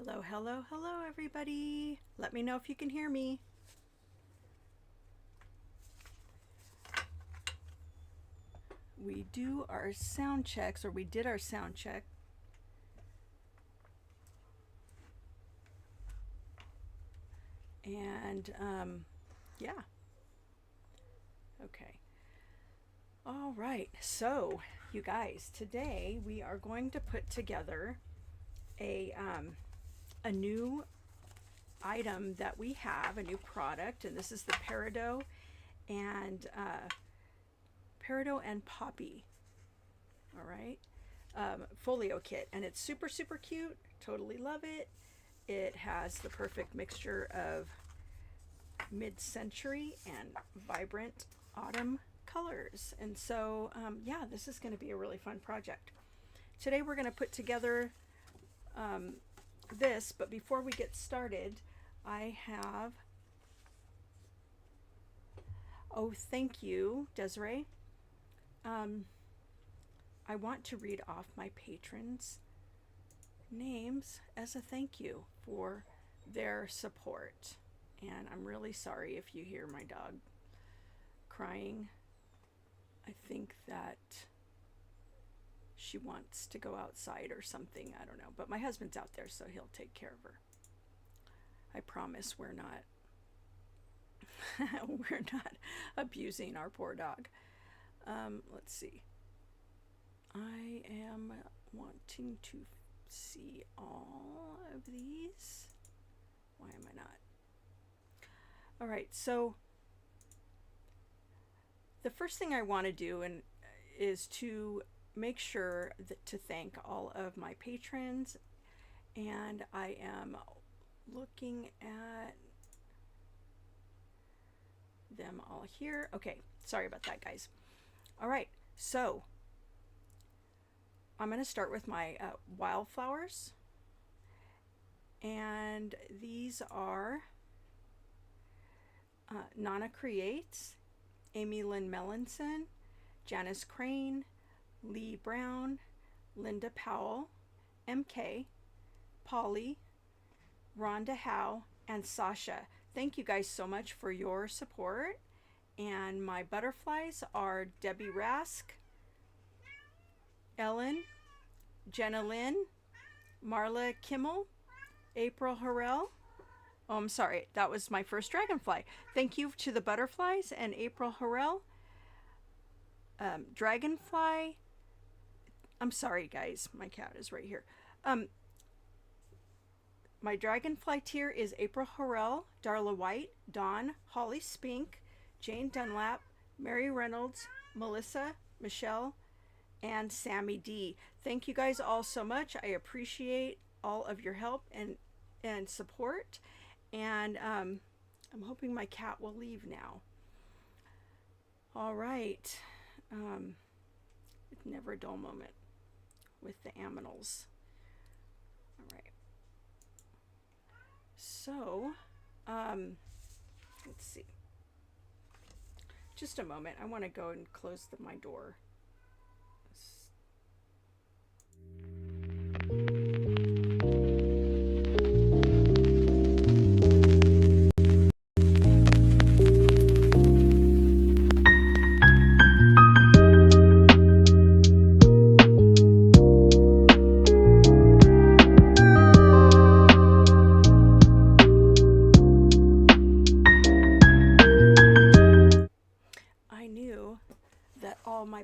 Hello, hello, hello, everybody. Let me know if you can hear me. We do our sound checks, or we did our sound check. And, yeah. Okay. All right. So, you guys, today we are going to put together a new item that we have, a new product, and this is the Peridot and Poppy, all right, folio kit, and it's super cute. Totally love it. It has the perfect mixture of mid-century and vibrant autumn colors, and so yeah, this is going to be a really fun project. Today we're going to put together this, but before we get started, I have, oh, thank you, Desiree. I want to read off my patrons' names as a thank you for their support. And I'm really sorry if you hear my dog crying. I think that she wants to go outside or something. I don't know. But my husband's out there, so he'll take care of her. I promise we're not we're not abusing our poor dog. Let's see. I am wanting to see all of these. Why am I not? All right, so the first thing I want to do is to make sure that to thank all of my patrons, and I am looking at them all here. Okay, sorry about that, guys. All right, so I'm going to start with my wildflowers, and these are Nana Creates, Amy Lynn Mellinson, Janice Crane, Lee Brown, Linda Powell, MK, Polly, Rhonda Howe, and Sasha. Thank you guys so much for your support. And my butterflies are Debbie Rask, Ellen, Jenna Lynn, Marla Kimmel, April Harrell. Oh, I'm sorry, that was my first dragonfly. Thank you to the butterflies and April Harrell. Dragonfly. I'm sorry, guys, my cat is right here. My dragonfly tier is April Harrell, Darla White, Dawn, Holly Spink, Jane Dunlap, Mary Reynolds, Melissa, Michelle, and Sammy D. Thank you guys all so much. I appreciate all of your help and support. And I'm hoping my cat will leave now. All right. It's never a dull moment with the aminals. All right. So, let's see. Just a moment. I want to go and close my door.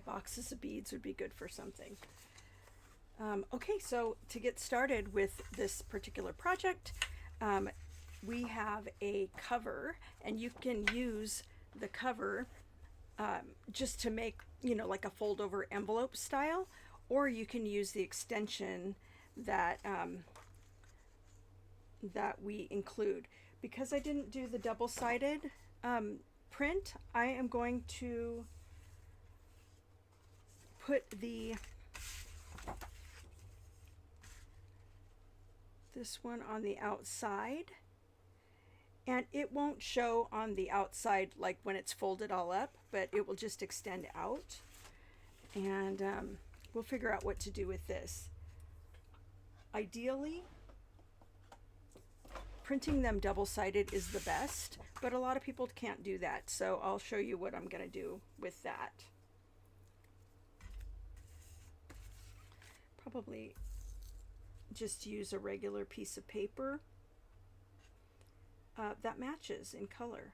Boxes of beads would be good for something. Okay, so to get started with this particular project, we have a cover, and you can use the cover just to make, like a fold over envelope style, or you can use the extension that that we include. Because I didn't do the double-sided print, I am going to put this one on the outside, and it won't show on the outside like when it's folded all up, but it will just extend out, and we'll figure out what to do with this. Ideally, printing them double-sided is the best, but a lot of people can't do that, so I'll show you what I'm going to do with that. Probably just use a regular piece of paper that matches in color.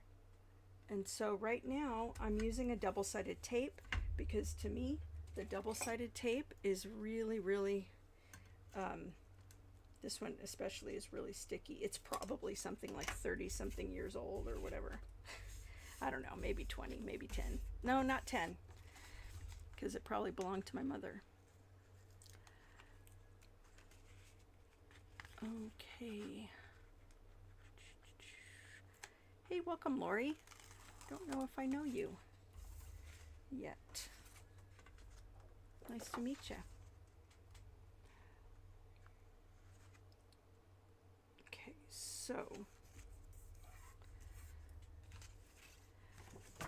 And so right now I'm using a double-sided tape because to me the double-sided tape is really, really, this one especially is really sticky. It's probably something like 30 something years old or whatever. I don't know, maybe 20, maybe 10. No, not 10, because it probably belonged to my mother. Okay. Hey, welcome, Lori. Don't know if I know you yet. Nice to meet you. Okay, so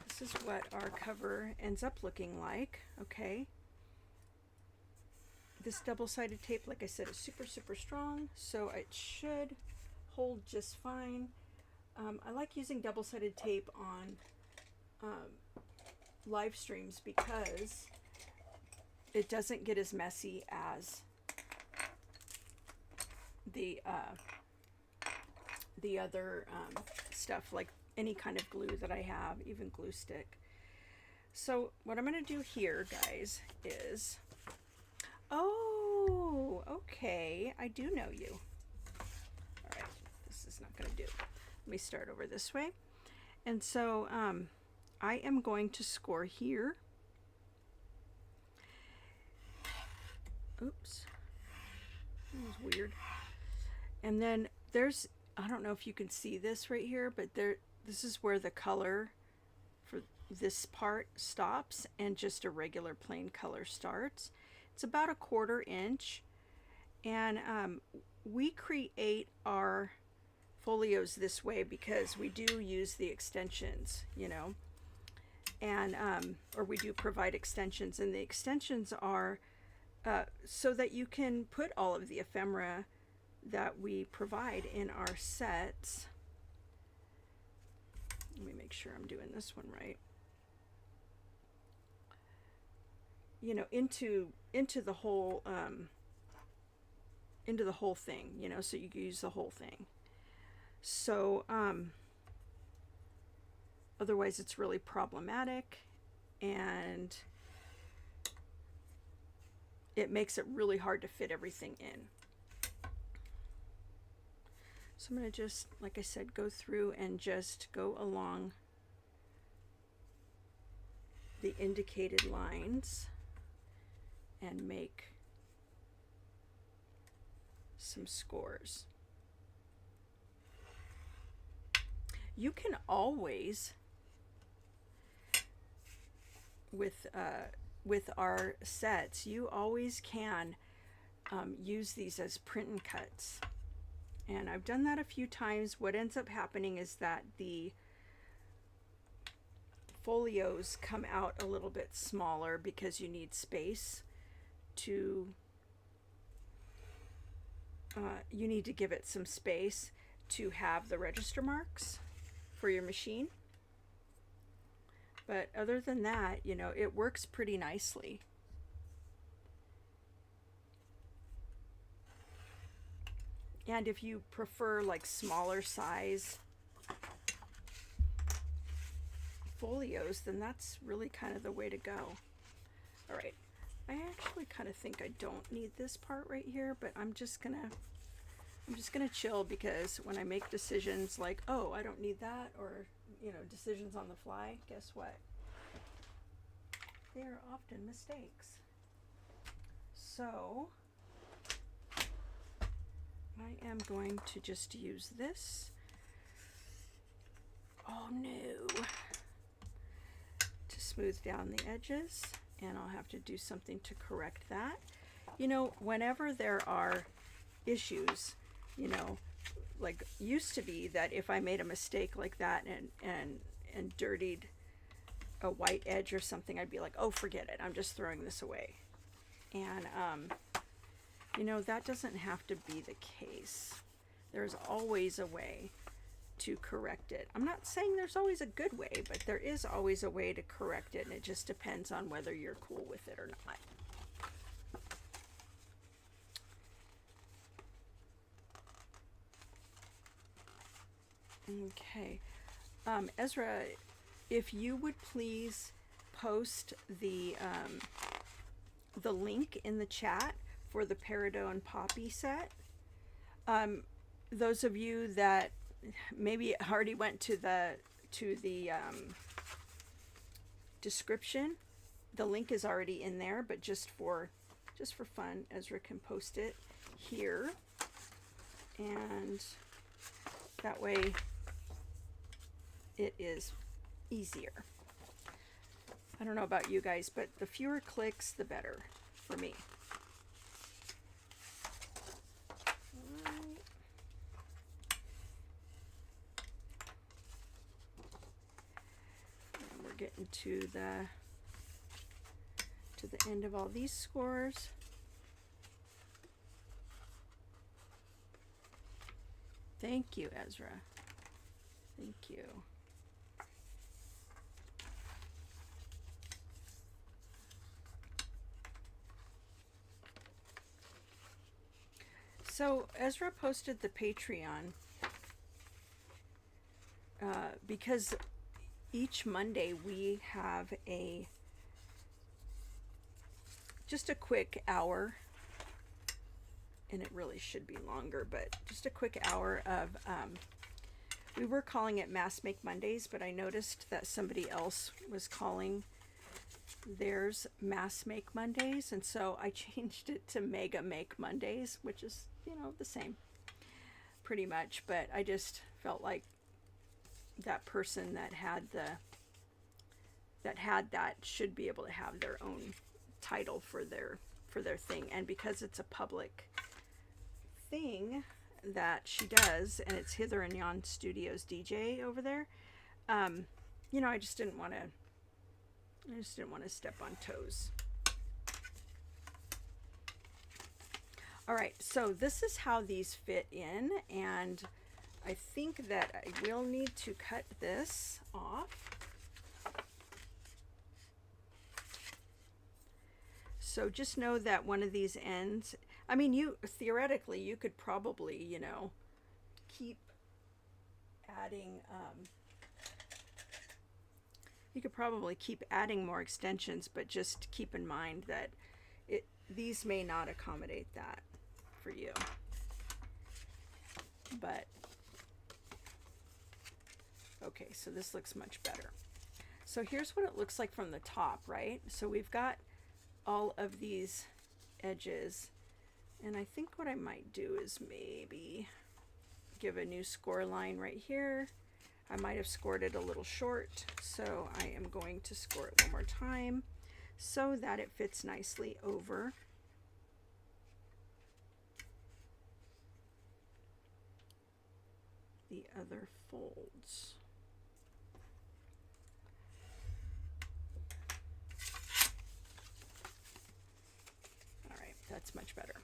this is what our cover ends up looking like. Okay. This double-sided tape, like I said, is super, super strong, so it should hold just fine. I like using double-sided tape on live streams because it doesn't get as messy as the other stuff, like any kind of glue that I have, even glue stick. So what I'm going to do here, guys, is... Oh, okay. I do know you. All right, this is not going to do. Let me start over this way. And so I am going to score here. Oops. That was weird. And then there's, I don't know if you can see this right here, but this is where the color for this part stops and just a regular plain color starts. It's about a 1/4 inch, and we create our folios this way because we do use the extensions, you know, and or we do provide extensions, and the extensions are so that you can put all of the ephemera that we provide in our sets. Let me make sure I'm doing this one right. You know, into the whole thing, you know, so you can use the whole thing. So otherwise it's really problematic, and it makes it really hard to fit everything in. So I'm going to just, like I said, go through and just go along the indicated lines and make some scores. You can always, with our sets, you always can use these as print and cuts. And I've done that a few times. What ends up happening is that the folios come out a little bit smaller because you need space to you need to give it some space to have the register marks for your machine. But other than that, you know, it works pretty nicely. And if you prefer like smaller size folios, then that's really kind of the way to go. All right. I actually kind of think I don't need this part right here, but I'm just gonna chill, because when I make decisions like, oh, I don't need that, or, you know, decisions on the fly, guess what? They are often mistakes. So I am going to just use this. Oh no. To smooth down the edges. And I'll have to do something to correct that. You know, whenever there are issues, you know, like used to be that if I made a mistake like that and dirtied a white edge or something, I'd be like, oh, forget it, I'm just throwing this away. And you know, that doesn't have to be the case. There's always a way to correct it. I'm not saying there's always a good way, but there is always a way to correct it, and it just depends on whether you're cool with it or not. Okay, Ezra, if you would please post the link in the chat for the Peridot and Poppy set. Those of you that maybe already went to the description, the link is already in there, but just for fun, Ezra can post it here, and that way it is easier. I don't know about you guys, but the fewer clicks, the better for me. And we're getting to the end of all these scores. Thank you, Ezra. Thank you. So Ezra posted the Patreon because each Monday we have just a quick hour, and it really should be longer, but just a quick hour of we were calling it Mass Make Mondays, but I noticed that somebody else was calling theirs Mass Make Mondays, and so I changed it to Mega Make Mondays, which is, you know, the same pretty much, but I just felt like that person that had that should be able to have their own title for their thing. And because it's a public thing that she does, and it's Hither and Yon Studios DJ over there, you know, I just didn't want to step on toes. All right, so this is how these fit in, and I think that I will need to cut this off. So just know that one of these ends, I mean, theoretically you could probably, you know, keep adding, you could probably keep adding more extensions, but just keep in mind that these may not accommodate that for you. But okay, so this looks much better. So here's what it looks like from the top, right? So we've got all of these edges, and I think what I might do is maybe give a new score line right here. I might have scored it a little short, so I am going to score it one more time so that it fits nicely over the other folds. That's much better.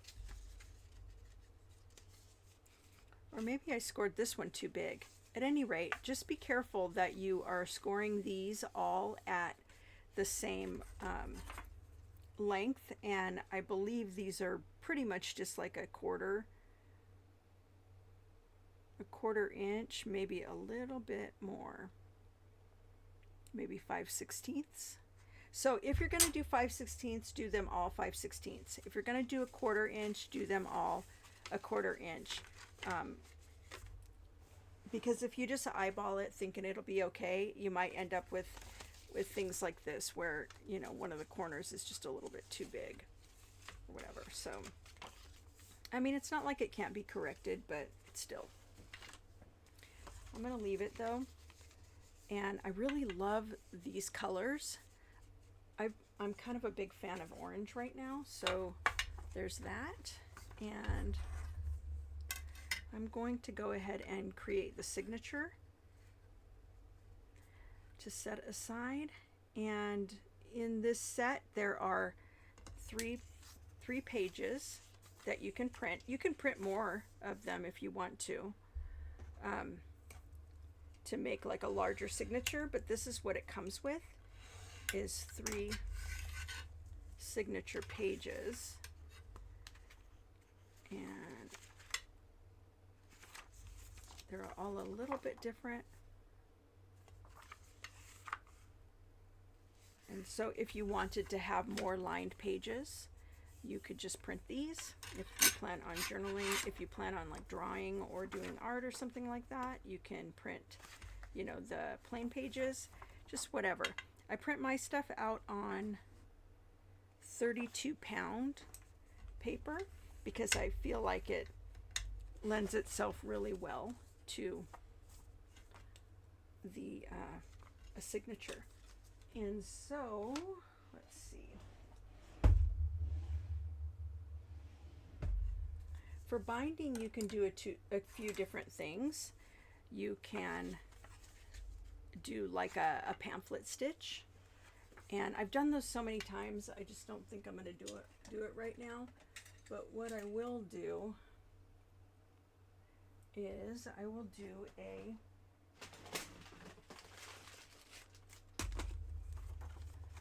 Or maybe I scored this one too big. At any rate, just be careful that you are scoring these all at the same length, and I believe these are pretty much just like a quarter inch, maybe a little bit more, maybe 5/16. So if you're going to do 5/16, do them all 5/16. If you're going to do a quarter inch, do them all a quarter inch. Because if you just eyeball it thinking it'll be okay, you might end up with things like this where, you know, one of the corners is just a little bit too big or whatever. So, I mean, it's not like it can't be corrected, but still. I'm going to leave it though. And I really love these colors. I'm kind of a big fan of orange right now, so there's that. And I'm going to go ahead and create the signature to set aside. And in this set there are three pages, that you can print. You can print more of them if you want to make like a larger signature, but this is what it comes with, is 3 signature pages. And they're all a little bit different. And so if you wanted to have more lined pages, you could just print these. If you plan on journaling, if you plan on like drawing or doing art or something like that, you can print, you know, the plain pages, just whatever. I print my stuff out on 32-pound paper because I feel like it lends itself really well to the a signature. And so, let's see. For binding, you can do a few different things. You can do like a pamphlet stitch, and I've done those so many times. I just don't think I'm going to do it right now. But what I will do is I will do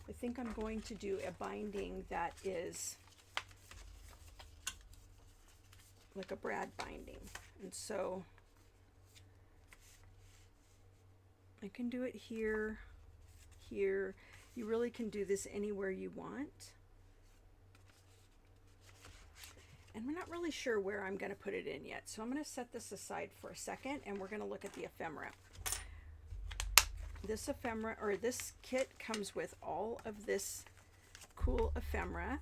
I think I'm going to do a binding that is like a brad binding. And so I can do it here, here. You really can do this anywhere you want. And we're not really sure where I'm going to put it in yet. So I'm going to set this aside for a second, and we're going to look at the ephemera. This ephemera, or this kit, comes with all of this cool ephemera.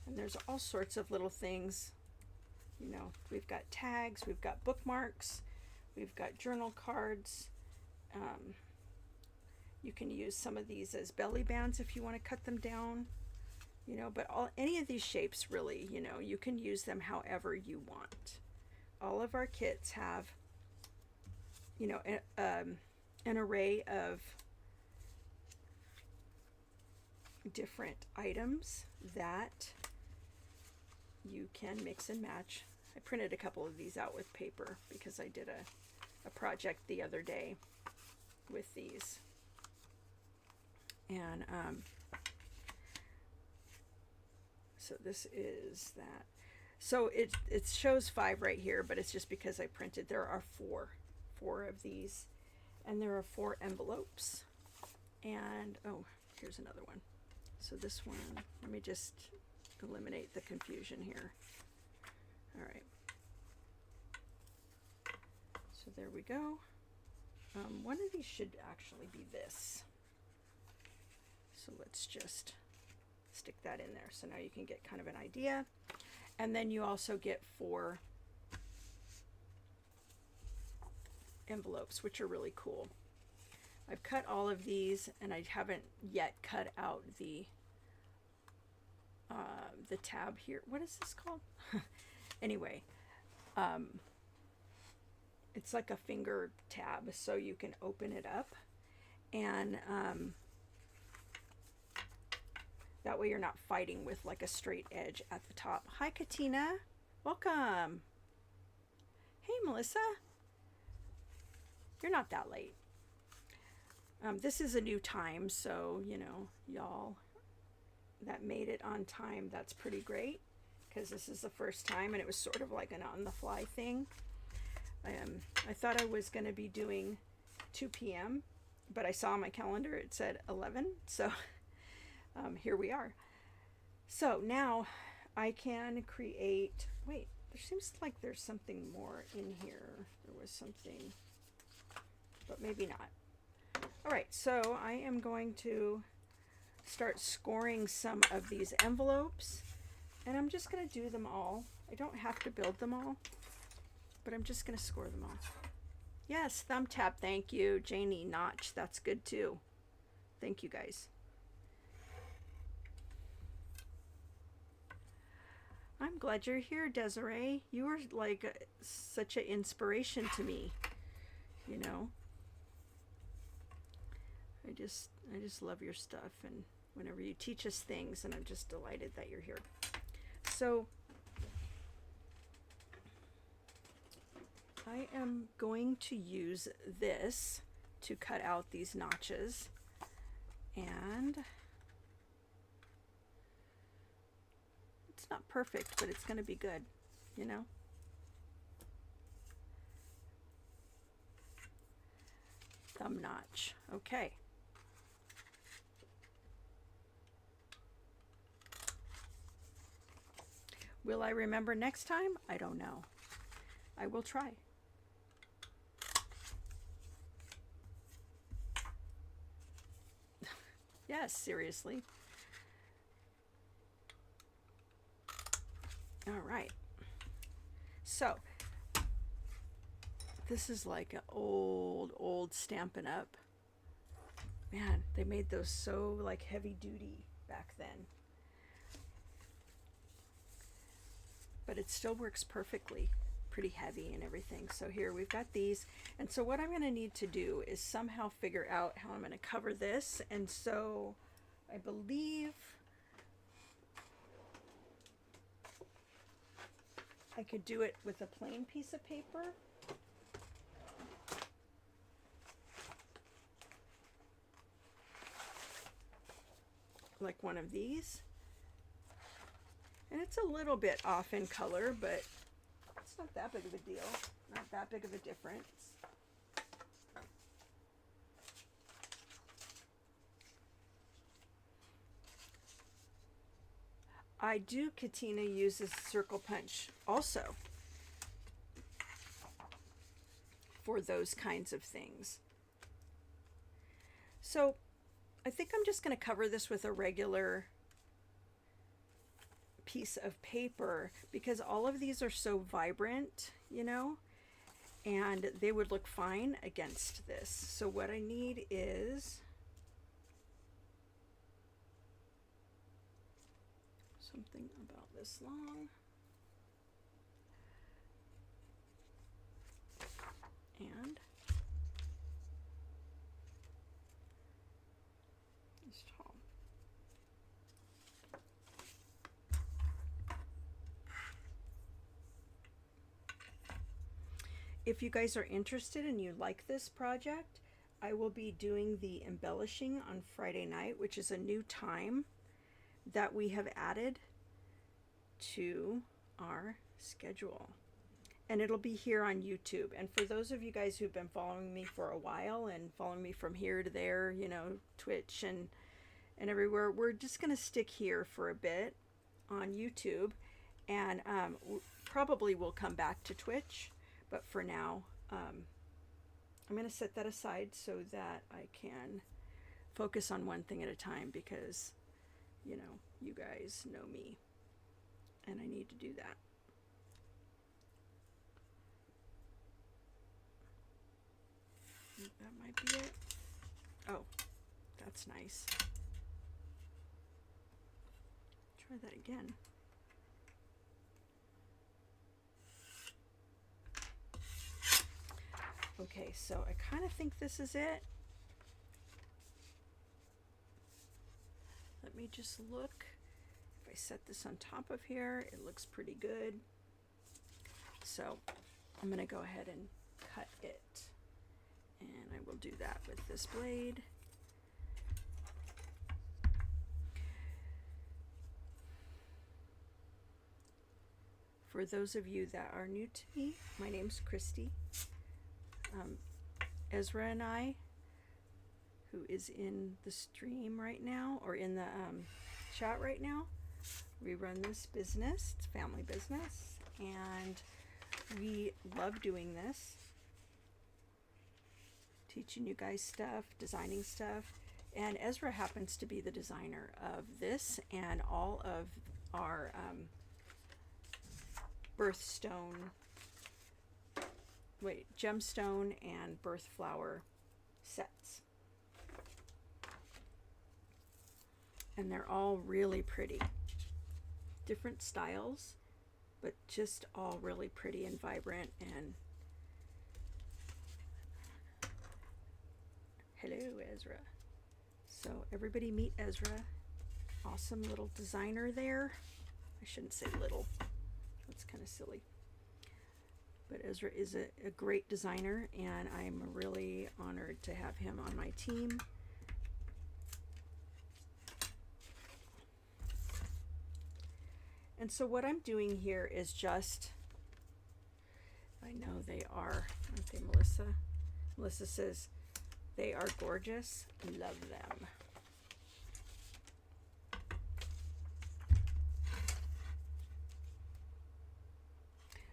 And there's all sorts of little things. You know, we've got tags, we've got bookmarks, we've got journal cards. You can use some of these as belly bands if you want to cut them down. You know, but any of these shapes, really, you know, you can use them however you want. All of our kits have, you know, an array of different items that you can mix and match. I printed a couple of these out with paper because I did a project the other day with these. And so this is that. So it shows 5 right here, but it's just because I printed. There are four of these, and there are 4 envelopes. And oh, here's another one. So this one, let me just eliminate the confusion here. All right. So there we go. One of these should actually be this. So let's just stick that in there. So now you can get kind of an idea. And then you also get 4 envelopes, which are really cool. I've cut all of these, and I haven't yet cut out the tab here. What is this called? Anyway, it's like a finger tab, so you can open it up, and that way you're not fighting with like a straight edge at the top. Hi, Katina. Welcome. Hey, Melissa. You're not that late. This is a new time, so, you know, y'all that made it on time, that's pretty great, because this is the first time, and it was sort of like an on-the-fly thing. I thought I was going to be doing 2 p.m., but I saw on my calendar it said 11, so here we are. So now I can create, wait, there seems like there's something more in here. There was something, but maybe not. All right, so I am going to start scoring some of these envelopes, and I'm just going to do them all. I don't have to build them all, but I'm just going to score them all. Yes, thumb tap, thank you. Janie Notch, that's good too. Thank you, guys. I'm glad you're here, Desiree. You are like such an inspiration to me, you know. I just love your stuff, and whenever you teach us things, and I'm just delighted that you're here. So I am going to use this to cut out these notches, and it's not perfect, but it's going to be good, you know. Thumb notch. Okay. Will I remember next time? I don't know. I will try. Yes, seriously. All right. So, this is like an old Stampin' Up. Man, they made those so like heavy duty back then. But it still works perfectly. Pretty heavy and everything. So here we've got these, and so what I'm going to need to do is somehow figure out how I'm going to cover this. And so I believe I could do it with a plain piece of paper, like one of these, and it's a little bit off in color, but it's not that big of a deal, not that big of a difference. I do, Katina uses circle punch also for those kinds of things. So I think I'm just going to cover this with a regular piece of paper because all of these are so vibrant, you know, and they would look fine against this. So what I need is something about this long, and this tall. If you guys are interested and you like this project, I will be doing the embellishing on Friday night, which is a new time that we have added to our schedule. And it'll be here on YouTube. And for those of you guys who've been following me for a while and following me from here to there, you know, Twitch and everywhere, we're just going to stick here for a bit on YouTube. And probably we'll come back to Twitch. But for now, I'm going to set that aside so that I can focus on one thing at a time because, you know, you guys know me and I need to do that. That might be it. Oh, that's nice. Try that again. Okay, so I kind of think this is it. Let me just look. If I set this on top of here, it looks pretty good. So I'm going to go ahead and cut it. And I will do that with this blade. For those of you that are new to me, my name's Kristi. Ezra and I, who is in the stream right now, or in the chat right now, we run this business. It's a family business, and we love doing this. Teaching you guys stuff, designing stuff, and Ezra happens to be the designer of this and all of our gemstone and birth flower sets. And they're all really pretty. Different styles, but just all really pretty and vibrant. And hello, Ezra. So everybody meet Ezra. Awesome little designer there. I shouldn't say little. That's kind of silly. But Ezra is a great designer, and I'm really honored to have him on my team. And so what I'm doing here is just, I know they are, aren't they, Melissa? Melissa says, they are gorgeous. Love them.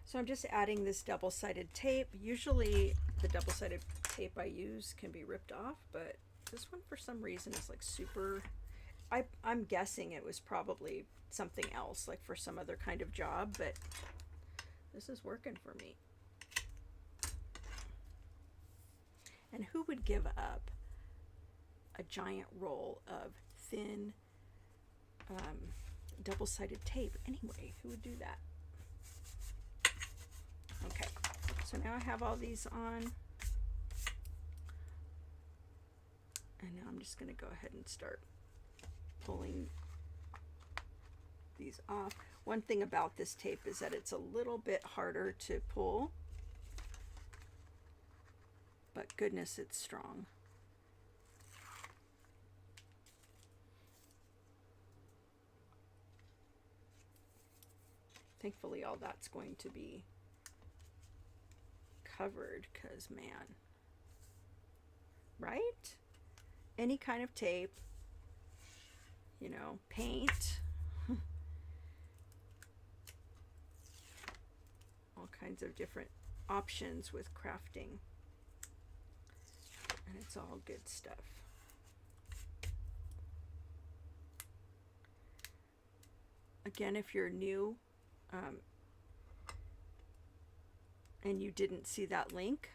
So I'm just adding this double-sided tape. Usually the double-sided tape I use can be ripped off, but this one for some reason is like super, I'm guessing it was probably something else, like for some other kind of job, but this is working for me. And who would give up a giant roll of thin double-sided tape anyway? Who would do that? Okay, so now I have all these on, and now I'm just going to go ahead and start pulling these off. One thing about this tape is that it's a little bit harder to pull, but goodness, it's strong. Thankfully, all that's going to be covered, because man, right? Any kind of tape, you know, paint, all kinds of different options with crafting, and it's all good stuff. Again, if you're new and you didn't see that link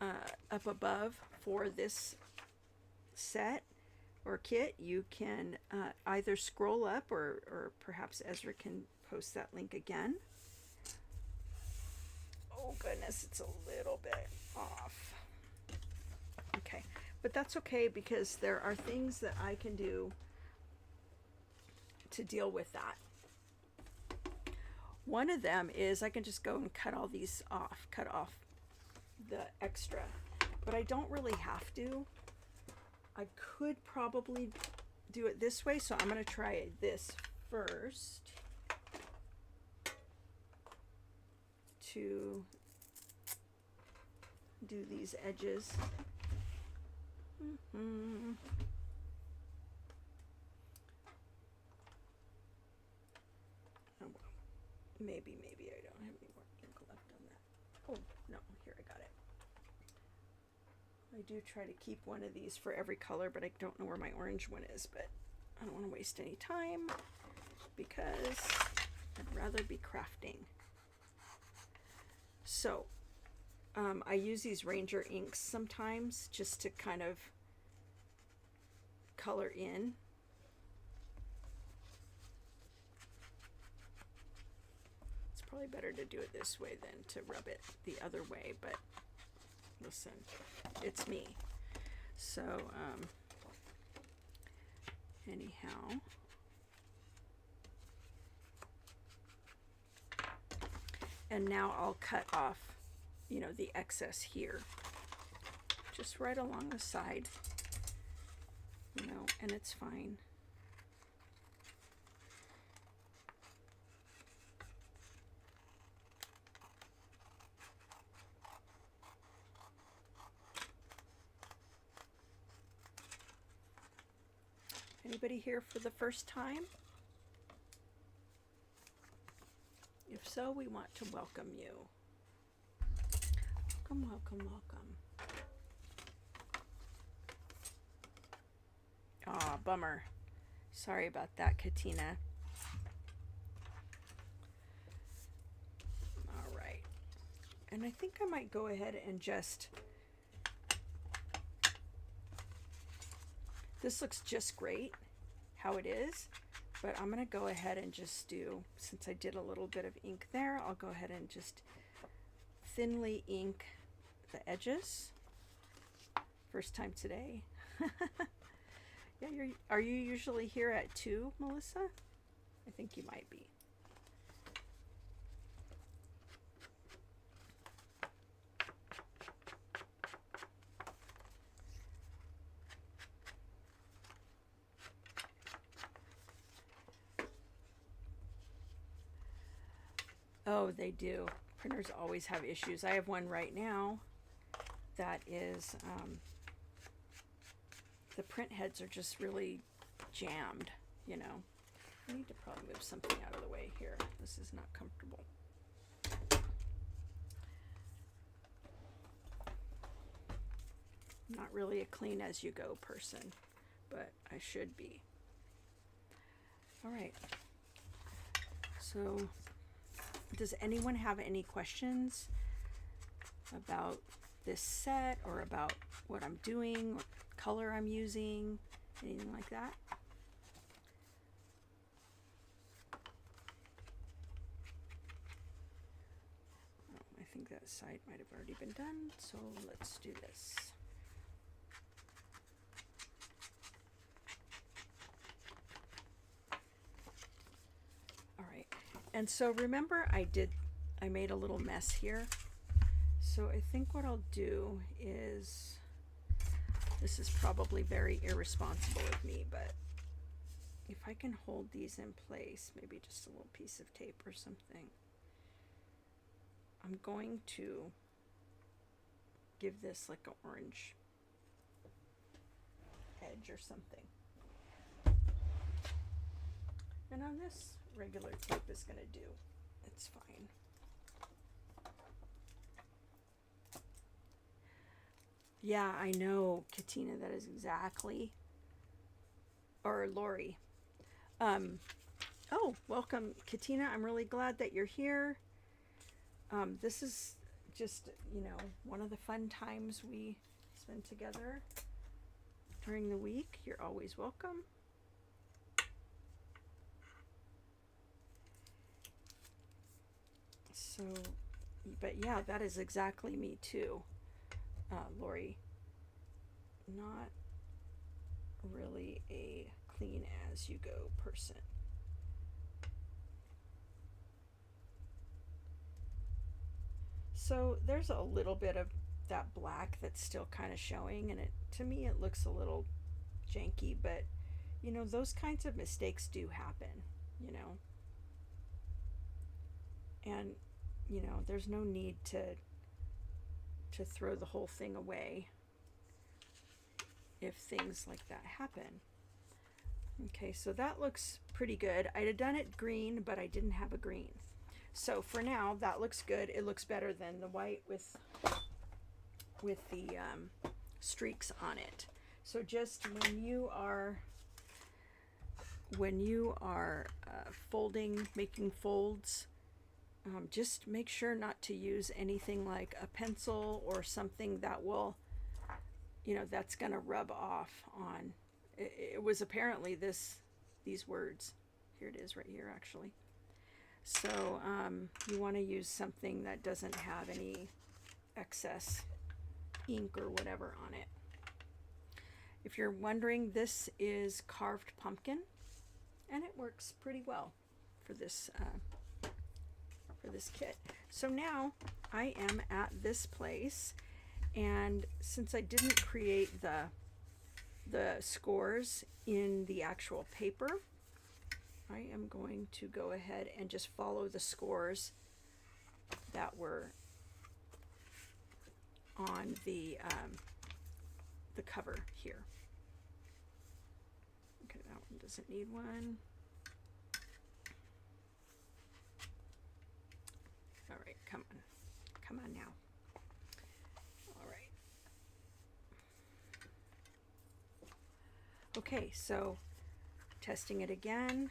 up above for this set or kit, you can either scroll up, or perhaps Ezra can post that link again. Oh goodness, it's a little bit off. Okay, but that's okay, because there are things that I can do to deal with that. One of them is I can just go and cut all these off, cut off the extra, but I don't really have to. I could probably do it this way, so I'm going to try this first to do these edges. Maybe I don't have any more ink left on that. Oh, no, here, I got it. I do try to keep one of these for every color, but I don't know where my orange one is, but I don't want to waste any time because I'd rather be crafting. So, I use these Ranger inks sometimes just to kind of color in. Probably better to do it this way than to rub it the other way, but listen, it's me. So anyhow, and now I'll cut off, you know, the excess here, just right along the side, you know, and it's fine. Anybody here for the first time? If so, we want to welcome you. Welcome, welcome, welcome. Aw, bummer. Sorry about that, Katina. All right. And I think I might go ahead and just... This looks just great how it is, but I'm going to go ahead and just do, since I did a little bit of ink there, I'll go ahead and just thinly ink the edges. First time today. Yeah, are you usually here at 2, Melissa? I think you might be. Oh, they do. Printers always have issues. I have one right now that is, the print heads are just really jammed, you know. I need to probably move something out of the way here. This is not comfortable. Not really a clean as you go person, but I should be. All right. So, does anyone have any questions about this set or about what I'm doing, what color I'm using, anything like that? Oh, I think that side might have already been done, so let's do this. All right, and so remember I made a little mess here. So I think what I'll do is, this is probably very irresponsible of me, but if I can hold these in place, maybe just a little piece of tape or something, I'm going to give this like an orange edge or something. And on this, regular tape is going to do. It's fine. Yeah, I know, Katina, that is exactly, or Lori. Oh, welcome, Katina. I'm really glad that you're here. This is just, you know, one of the fun times we spend together during the week. You're always welcome. So, but yeah, that is exactly me too. Lori, not really a clean as you go person. So there's a little bit of that black that's still kind of showing, and to me it looks a little janky, but you know, those kinds of mistakes do happen, you know. And you know, there's no need to throw the whole thing away if things like that happen. Okay, so that looks pretty good. I'd have done it green, but I didn't have a green. So for now, that looks good. It looks better than the white with the streaks on it. So just when you are folding, making folds, just make sure not to use anything like a pencil or something that will, you know, that's going to rub off on. It was apparently these words. Here it is right here, actually. So you want to use something that doesn't have any excess ink or whatever on it. If you're wondering, this is carved pumpkin, and it works pretty well for this kit. So now I am at this place, and since I didn't create the scores in the actual paper, I am going to go ahead and just follow the scores that were on the cover here. Okay, that one doesn't need one. All right, come on now. All right. Okay, so testing it again.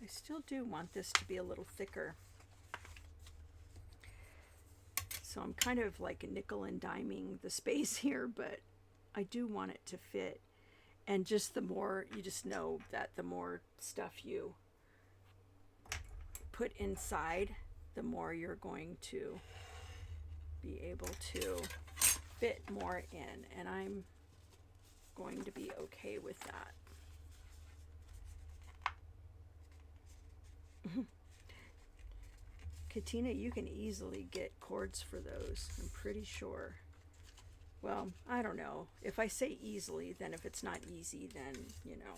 I still do want this to be a little thicker. So I'm kind of like nickel and diming the space here, but I do want it to fit. And just the more, you just know that the more stuff you put inside, the more you're going to be able to fit more in, and I'm going to be okay with that. Katina, you can easily get cords for those, I'm pretty sure. Well, I don't know. If I say easily, then if it's not easy, then, you know,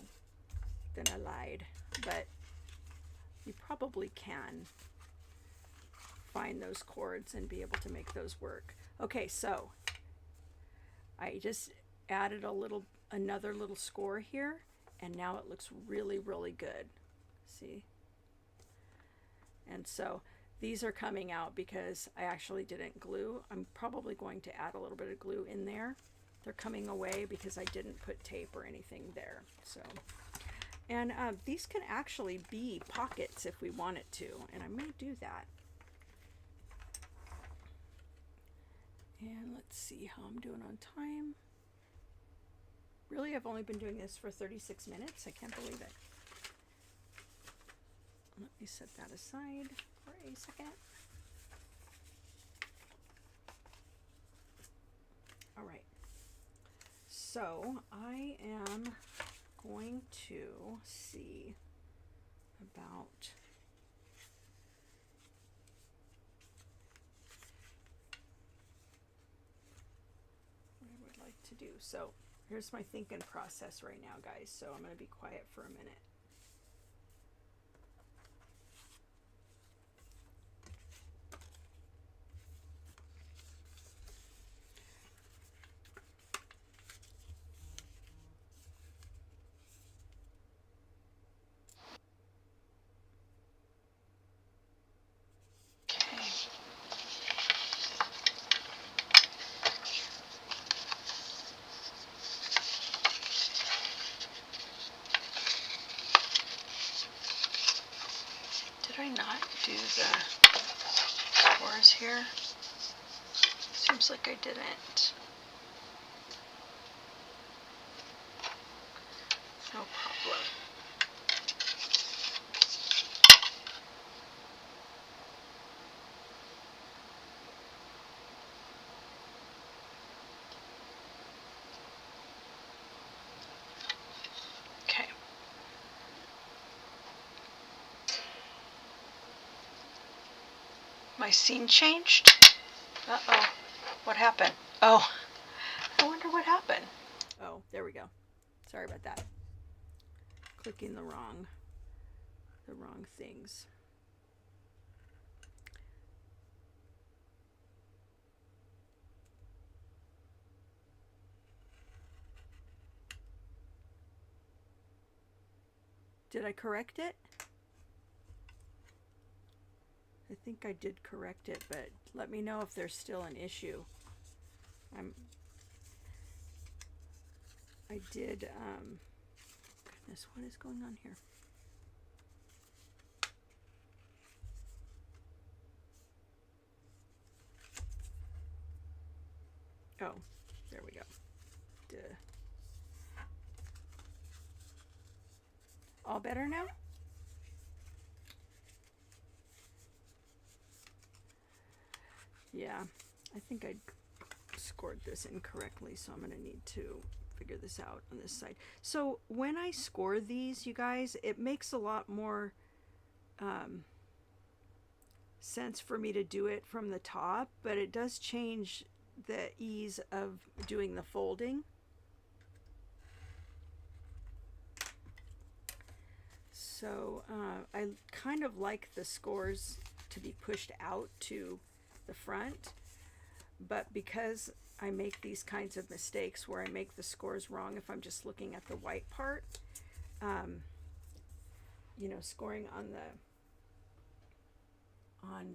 then I lied. But you probably can find those cords and be able to make those work. Okay, so I just added another little score here, and now it looks really, really good. See? And so these are coming out because I actually didn't glue. I'm probably going to add a little bit of glue in there. They're coming away because I didn't put tape or anything there. So, and these can actually be pockets if we want it to, and I may do that. And let's see how I'm doing on time. Really, I've only been doing this for 36 minutes. I can't believe it. Let me set that aside for a second. All right. So I am going to see about what I would like to do. So here's my thinking process right now, guys. So I'm going to be quiet for a minute. Did I not do the scores here? Seems like I didn't. No problem. Okay. My scene changed? Uh-oh. What happened? Oh, I wonder what happened. Oh, there we go. Sorry about that. Clicking the wrong things. Did I correct it? I think I did correct it, but let me know if there's still an issue. I did, goodness, what is going on here? Oh, there we go. Duh. All better now? Yeah, I think I scored this incorrectly, so I'm going to need to figure this out on this side. So when I score these, you guys, it makes a lot more sense for me to do it from the top, but it does change the ease of doing the folding. So I kind of like the scores to be pushed out to the front, but because I make these kinds of mistakes where I make the scores wrong if I'm just looking at the white part, you know, scoring on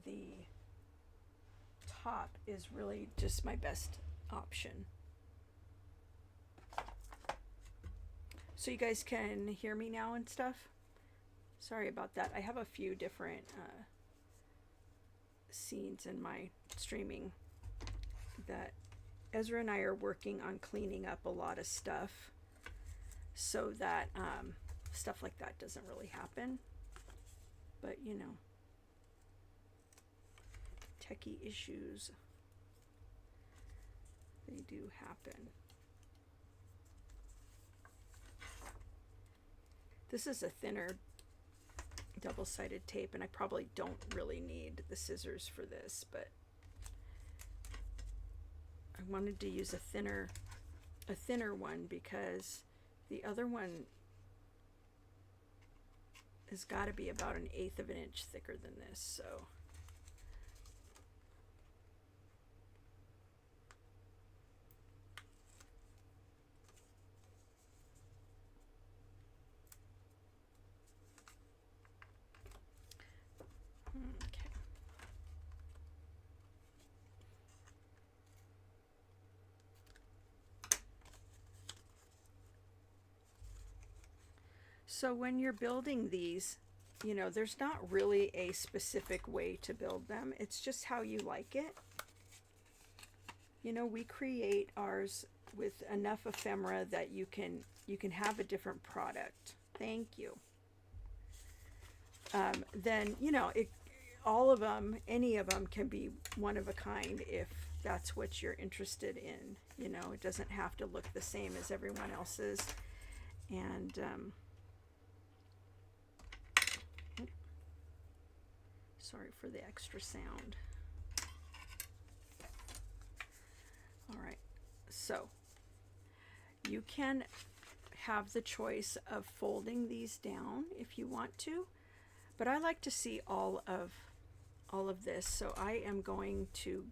the top is really just my best option. So you guys can hear me now and stuff? Sorry about that. I have a few different scenes in my streaming that Ezra and I are working on cleaning up a lot of stuff so that stuff like that doesn't really happen. But you know, techie issues. they do happen. This is a thinner double-sided tape, and I probably don't really need the scissors for this, but I wanted to use a thinner one because the other one has got to be about 1/8 of an inch thicker than this, so okay. So when you're building these, you know, there's not really a specific way to build them. It's just how you like it. You know, we create ours with enough ephemera that you can have a different product. Thank you. Then, you know, all of them, any of them can be one of a kind if that's what you're interested in. You know, it doesn't have to look the same as everyone else's. And sorry for the extra sound. All right, so you can have the choice of folding these down if you want to, but I like to see all of this, so I am going to,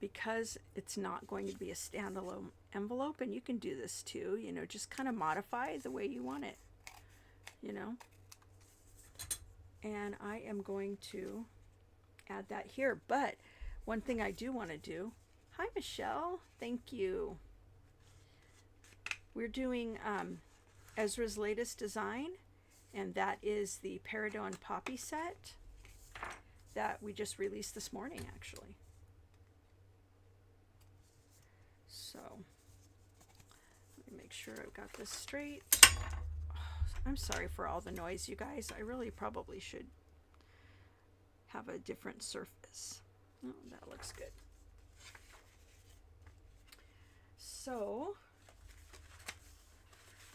because it's not going to be a standalone envelope, and you can do this too, you know, just kind of modify the way you want it, you know. And I am going to add that here, but one thing I do want to do, hi Michelle, thank you. We're doing Ezra's latest design, and that is the Peridot Poppy set that we just released this morning, actually. So let me make sure I've got this straight. I'm sorry for all the noise, you guys. I really probably should have a different surface. Oh, that looks good. So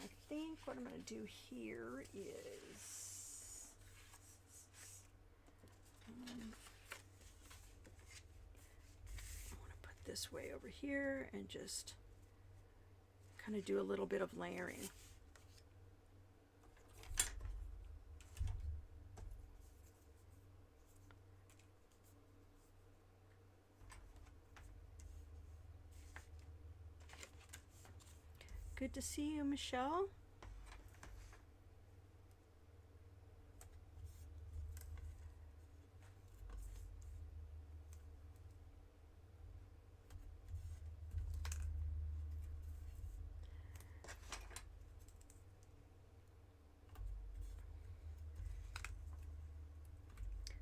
I think what I'm going to do here is I want to put this way over here and just kind of do a little bit of layering. Good to see you, Michelle.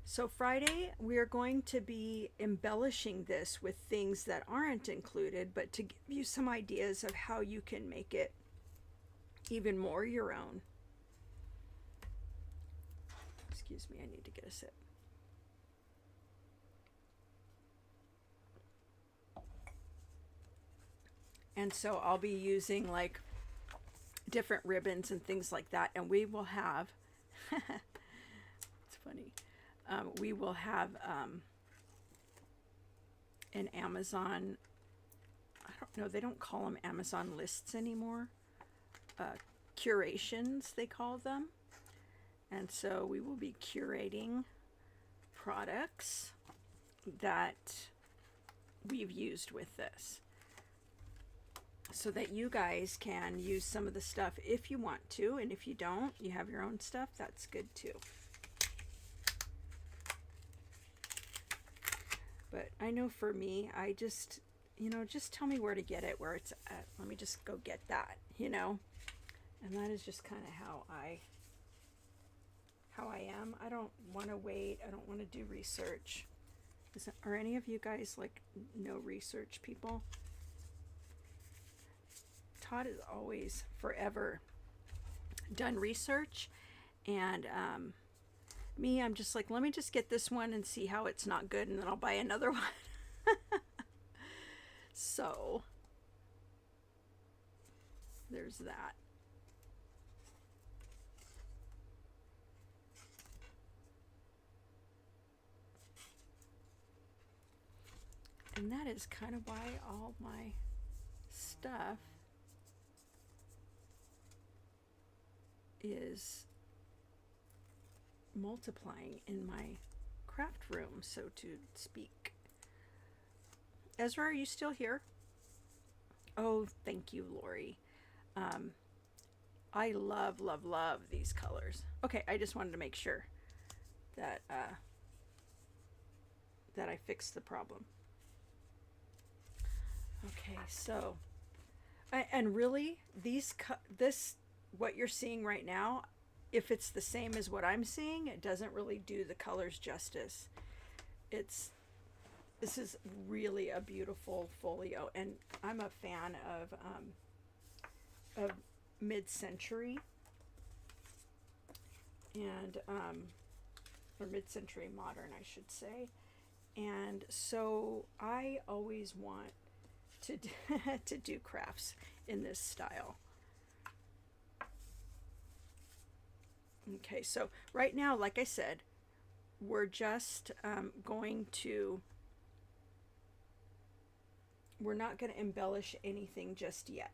So Friday, we are going to be embellishing this with things that aren't included, but to give you some ideas of how you can make it even more your own. Excuse me, I need to get a sip. And so I'll be using like different ribbons and things like that, and we will have, it's funny. We will have an Amazon, I don't know, they don't call them Amazon lists anymore, curations they call them, and so we will be curating products that we've used with this so that you guys can use some of the stuff if you want to, and if you don't, you have your own stuff, that's good too. But I know for me, I just, you know, just tell me where to get it, where it's at. Let me just go get that, you know. And that is just kind of how I am. I don't want to wait. I don't want to do research. Are any of you guys like no research people? Todd has always forever done research, and me, I'm just like, let me just get this one and see how it's not good, and then I'll buy another one. So there's that. And that is kind of why all my stuff is multiplying in my craft room, so to speak. Ezra, are you still here? Oh, thank you, Lori. I love, love, love these colors. Okay, I just wanted to make sure that that I fixed the problem. Okay, so, and really, this, what you're seeing right now, if it's the same as what I'm seeing, it doesn't really do the colors justice. This is really a beautiful folio, and I'm a fan of mid-century and or mid-century modern, I should say. And so I always want to to do crafts in this style. Okay, so right now, like I said, we're just we're not going to embellish anything just yet.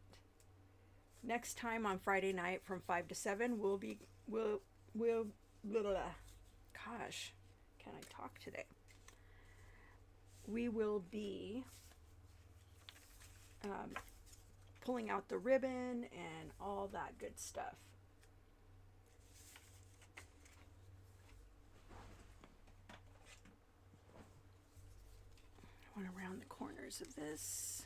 Next time on Friday night from 5 to 7, we'll blah, blah, gosh, can I talk today? We will be pulling out the ribbon and all that good stuff. I want to round the corners of this.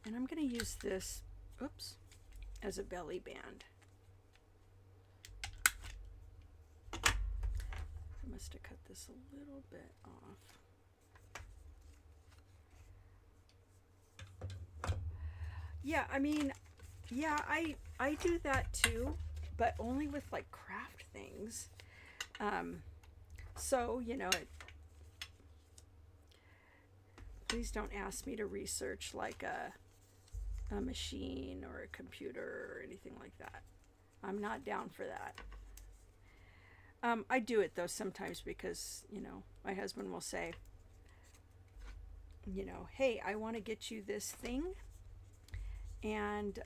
And I'm going to use this, oops, as a belly band. I must have cut this a little bit off. Yeah, I mean, yeah, I do that too, but only with like craft things. So, you know, please don't ask me to research like a machine or a computer or anything like that. I'm not down for that. I do it though sometimes because, you know, my husband will say, you know, hey, I want to get you this thing, and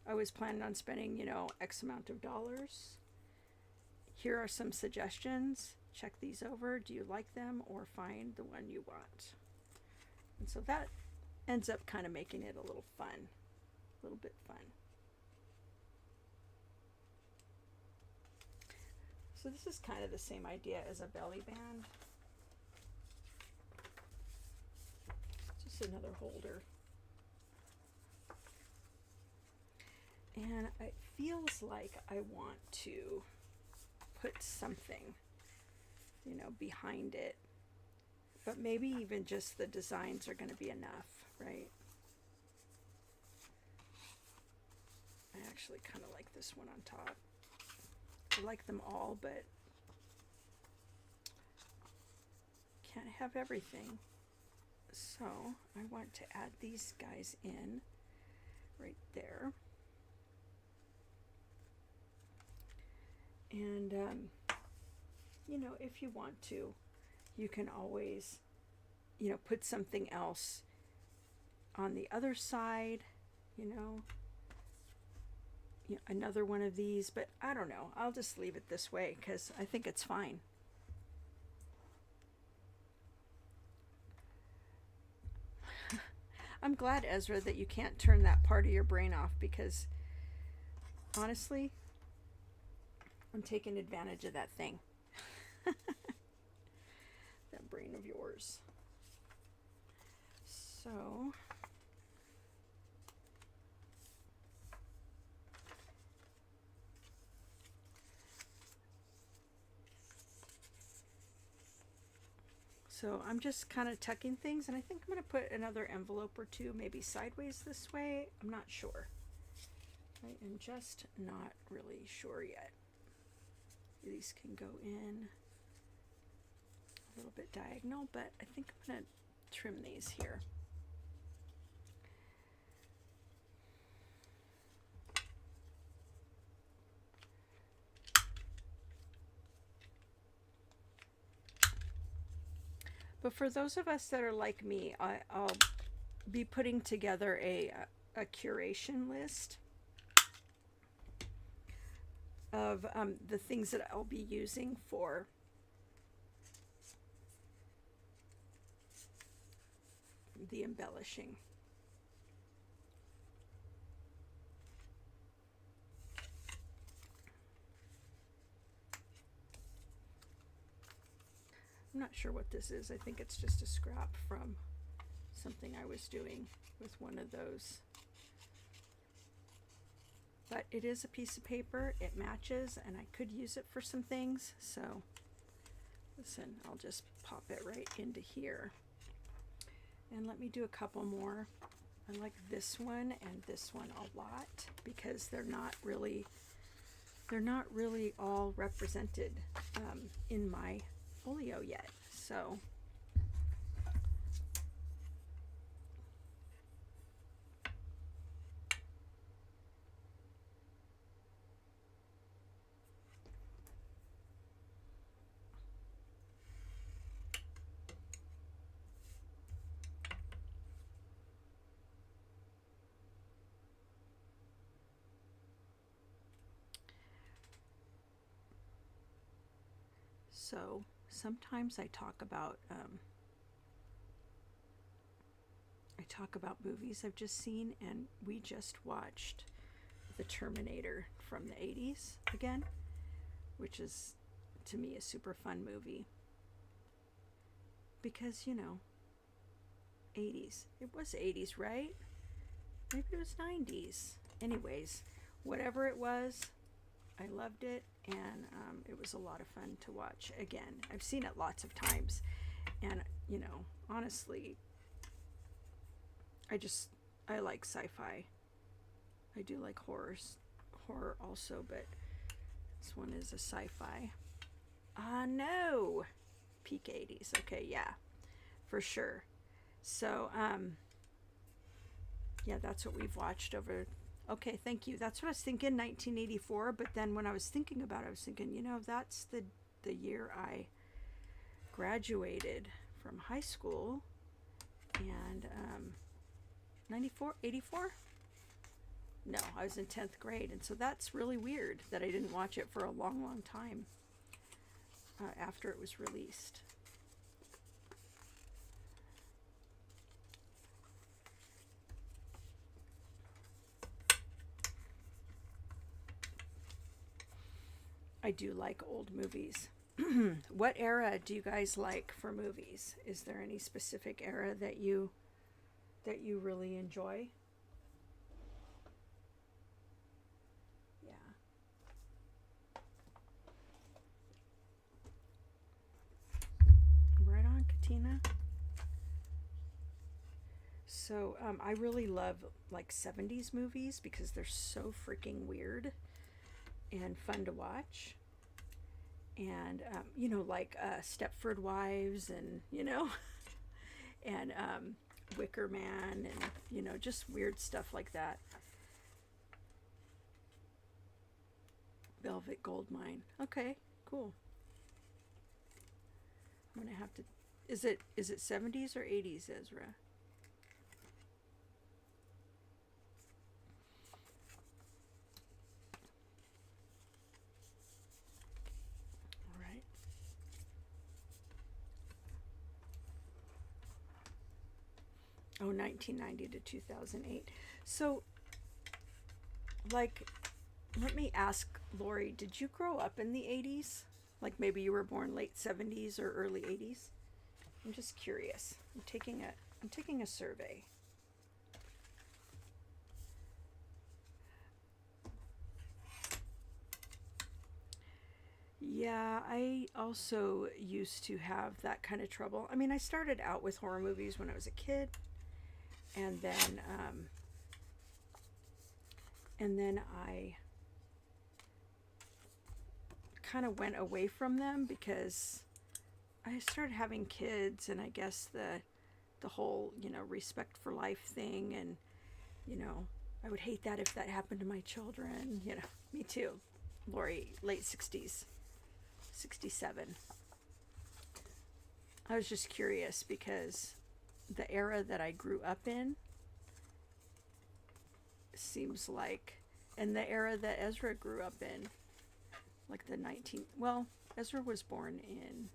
I was planning on spending, you know, X amount of dollars. Here are some suggestions. Check these over. Do you like them, or find the one you want? And so that ends up kind of making it a little fun, a little bit fun. So this is kind of the same idea as a belly band. Just another holder. And it feels like I want to put something, you know, behind it. But maybe even just the designs are going to be enough, right? I actually kind of like this one on top. I like them all, but can't have everything. So I want to add these guys in right there. And, you know, if you want to, you can always, you know, put something else on the other side, you know, another one of these, but I don't know. I'll just leave it this way because I think it's fine. I'm glad, Ezra, that you can't turn that part of your brain off, because honestly, I'm taking advantage of that thing. That brain of yours. So I'm just kind of tucking things, and I think I'm going to put another envelope or two maybe sideways this way. I'm not sure. I am just not really sure yet. These can go in a little bit diagonal, but I think I'm going to trim these here. But for those of us that are like me, I'll be putting together a curation list of the things that I'll be using for the embellishing. I'm not sure what this is. I think it's just a scrap from something I was doing with one of those. But it is a piece of paper. It matches, and I could use it for some things. So, listen, I'll just pop it right into here. And let me do a couple more. I like this one and this one a lot because they're not really all represented in my folio yet. So sometimes I talk about movies I've just seen, and we just watched The Terminator from the 80s again, which is to me a super fun movie because, you know, 80s. It was 80s, right? Maybe it was 90s. Anyways, whatever it was, I loved it, and it was a lot of fun to watch again. I've seen it lots of times, and, you know, honestly, I like sci-fi. I do like horror also, but this one is a sci-fi. No! Peak 80s. Okay, yeah, for sure. So, yeah, that's what we've watched over. Okay, thank you. That's what I was thinking, 1984. But then when I was thinking about it, I was thinking, you know, that's the year I graduated from high school. And 94, 84? No, I was in 10th grade. And so that's really weird that I didn't watch it for a long, long time after it was released. I do like old movies. What era do you guys like for movies? Is there any specific era that you really enjoy? Yeah. Right on, Katina. So I really love like 70s movies because they're so freaking weird and fun to watch. And you know, like Stepford Wives, and you know, and Wicker Man, and you know, just weird stuff like that. Velvet Goldmine. Okay, cool. I'm gonna have to. Is it 70s or 80s, Ezra? Oh, 1990 to 2008. So, like, let me ask Lori, did you grow up in the 80s? Like maybe you were born late 70s or early 80s? I'm just curious. I'm taking a survey. Yeah, I also used to have that kind of trouble. I mean, I started out with horror movies when I was a kid. And then I kind of went away from them because I started having kids, and I guess the whole, you know, respect for life thing, and, you know, I would hate that if that happened to my children. You know, me too. Lori, late 60s, 67. I was just curious because the era that I grew up in seems like, and the era that Ezra grew up in, like the well, Ezra was born in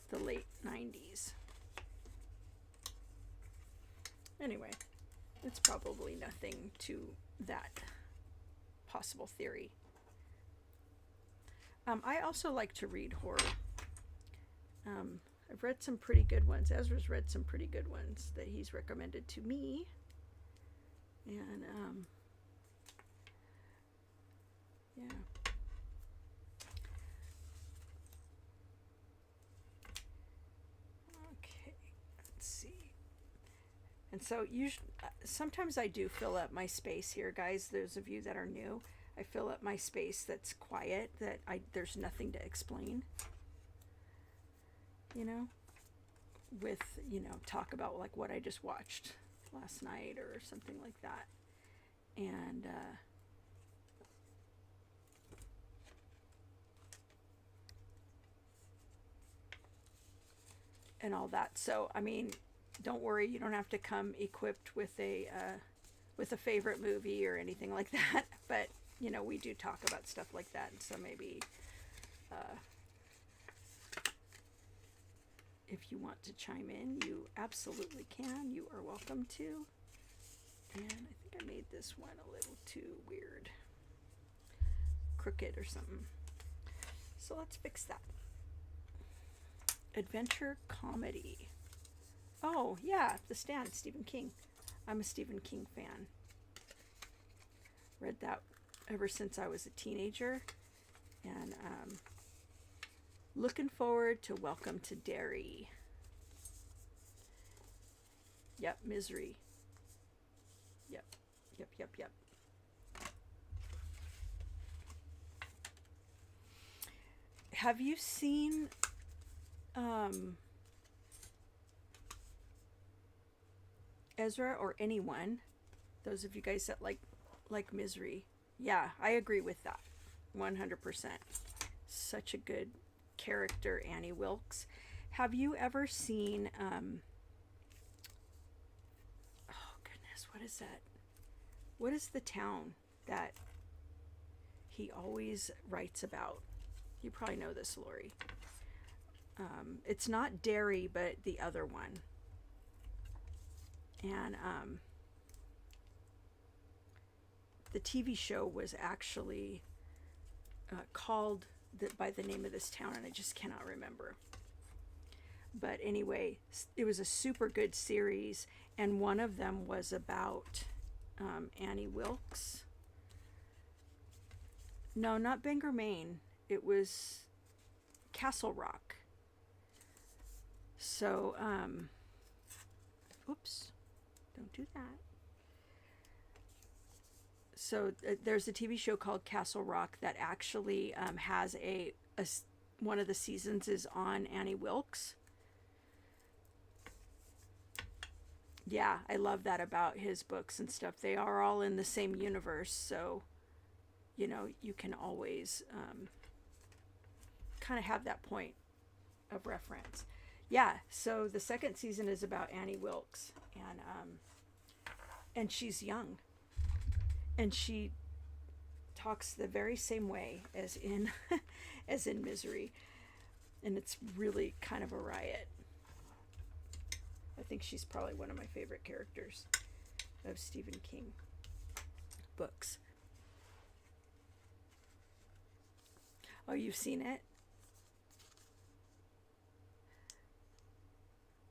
the late 90s. Anyway, it's probably nothing to that possible theory. I also like to read horror. I've read some pretty good ones. Ezra's read some pretty good ones that he's recommended to me. And, yeah. Okay, let's see. And so usually, sometimes I do fill up my space here, guys. Those of you that are new, I fill up my space that's quiet, that there's nothing to explain. You know, with, you know, talk about like what I just watched last night or something like that. And all that. So, I mean, don't worry, you don't have to come equipped with a favorite movie or anything like that. But, you know, we do talk about stuff like that. And so maybe if you want to chime in, you absolutely can. You are welcome to. And I think I made this one a little too weird. Crooked or something. So let's fix that. Adventure comedy. Oh, yeah, The Stand, Stephen King. I'm a Stephen King fan. Read that ever since I was a teenager. And looking forward to Welcome to Derry. Yep, Misery. Yep. Have you seen Ezra, or anyone, those of you guys that like Misery? Yeah, I agree with that 100%. Such a good character, Annie Wilkes. Have you ever seen oh goodness, what is that? What is the town that he always writes about? You probably know this, Lori. It's not Derry, but the other one. And the TV show was actually called by the name of this town, and I just cannot remember. But anyway, it was a super good series, and one of them was about Annie Wilkes. No, not Bangor, Maine. It was Castle Rock. So, oops, don't do that. So there's a TV show called Castle Rock that actually has one of the seasons is on Annie Wilkes. Yeah, I love that about his books and stuff. They are all in the same universe, so, you know, you can always kind of have that point of reference. Yeah, so the second season is about Annie Wilkes, and she's young, and she talks the very same way as in as in Misery, and it's really kind of a riot. I think she's probably one of my favorite characters of Stephen King books. Oh, you've seen it?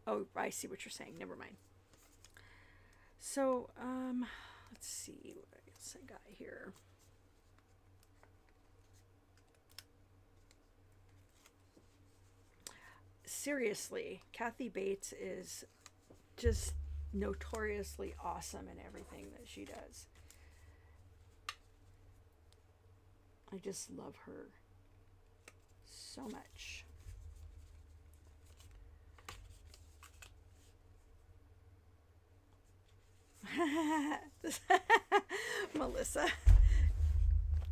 Oh, I see what you're saying. Never mind. So, let's see what else I got here. Seriously, Kathy Bates is just notoriously awesome in everything that she does. I just love her. so much. Melissa.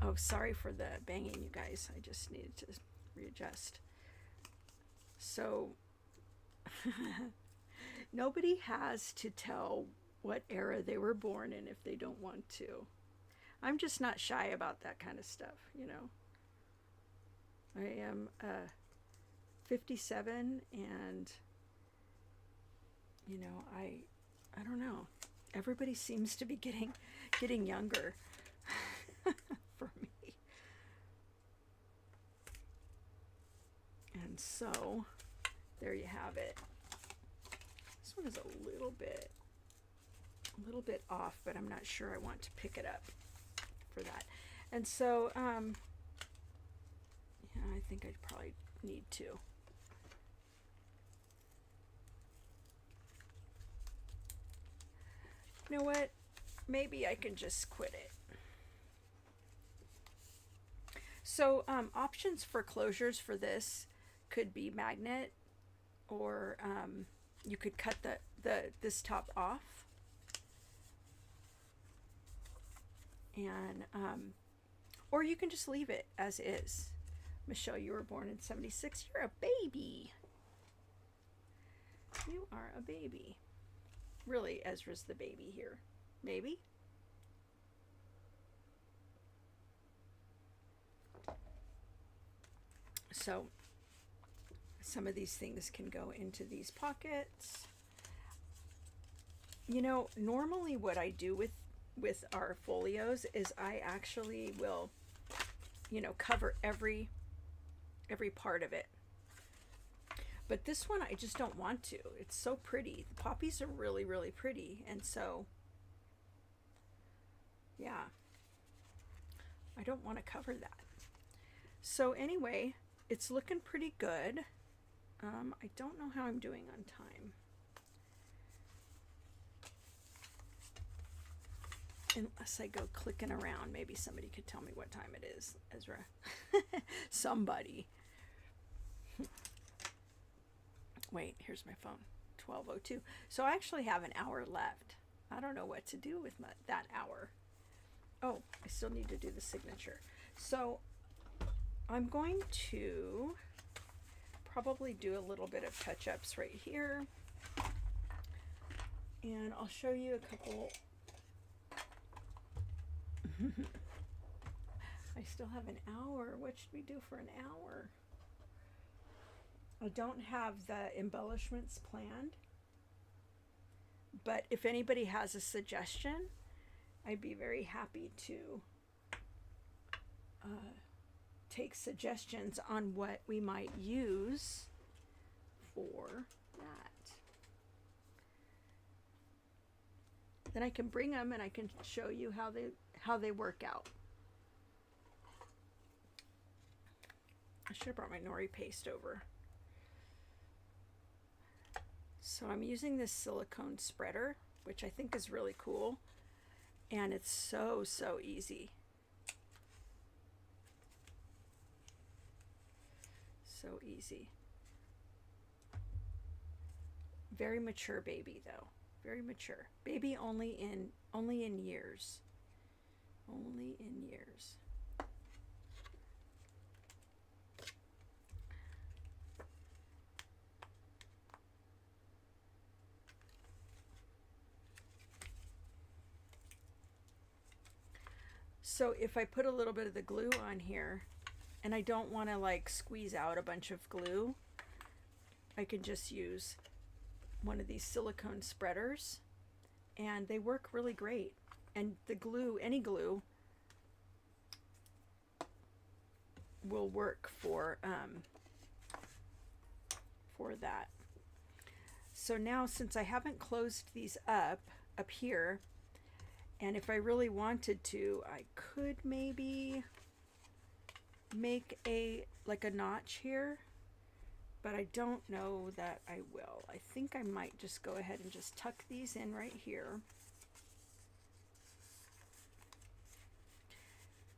Oh, sorry for the banging, you guys. I just needed to readjust. So, nobody has to tell what era they were born in if they don't want to. I'm just not shy about that kind of stuff, you know. I am 57, and you know, I don't know. Everybody seems to be getting younger for me. And so there you have it. This one is a little bit off, but I'm not sure I want to pick it up for that. And so yeah, I think I probably need to. You know what? Maybe I can just quit it. So options for closures for this could be magnet, or you could cut this top off, and or you can just leave it as is. Michelle, you were born in 76. You're a baby. You are a baby. Really, Ezra's the baby here. Maybe. So some of these things can go into these pockets. You know, normally what I do with our folios is I actually will, you know, cover every part of it. But this one I just don't want to. It's so pretty. The poppies are really, really pretty. And so, yeah, I don't want to cover that. So anyway, it's looking pretty good. I don't know how I'm doing on time. Unless I go clicking around, maybe somebody could tell me what time it is, Ezra. Somebody. Wait, here's my phone. 12:02. So I actually have an hour left. I don't know what to do with that hour. Oh, I still need to do the signature. So I'm going to probably do a little bit of touch-ups right here. And I'll show you a couple. I still have an hour. What should we do for an hour? I don't have the embellishments planned, but if anybody has a suggestion, I'd be very happy to take suggestions on what we might use for that. Then I can bring them and I can show you how they work out. I should have brought my nori paste over. So I'm using this silicone spreader, which I think is really cool, and it's so easy. So easy. Very mature baby though. Very mature. Baby only in years. Only in years. So if I put a little bit of the glue on here, and I don't want to like squeeze out a bunch of glue, I can just use one of these silicone spreaders, and they work really great. And the glue, any glue, will work for that. So now, since I haven't closed these up here, and if I really wanted to, I could maybe make like a notch here, but I don't know that I will. I think I might just go ahead and just tuck these in right here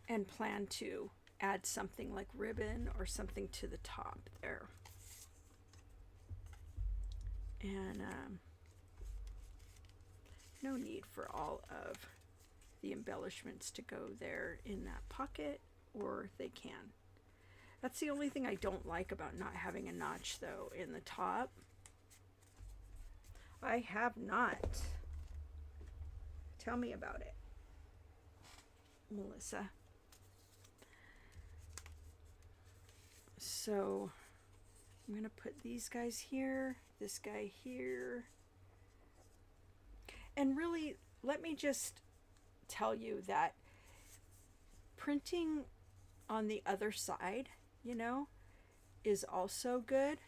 and plan to add something like ribbon or something to the top there. And no need for all of the embellishments to go there in that pocket, or they can. That's the only thing I don't like about not having a notch though in the top. I have not. Tell me about it, Melissa. So I'm going to put these guys here, this guy here. And really, let me just tell you that printing on the other side, you know, is also good.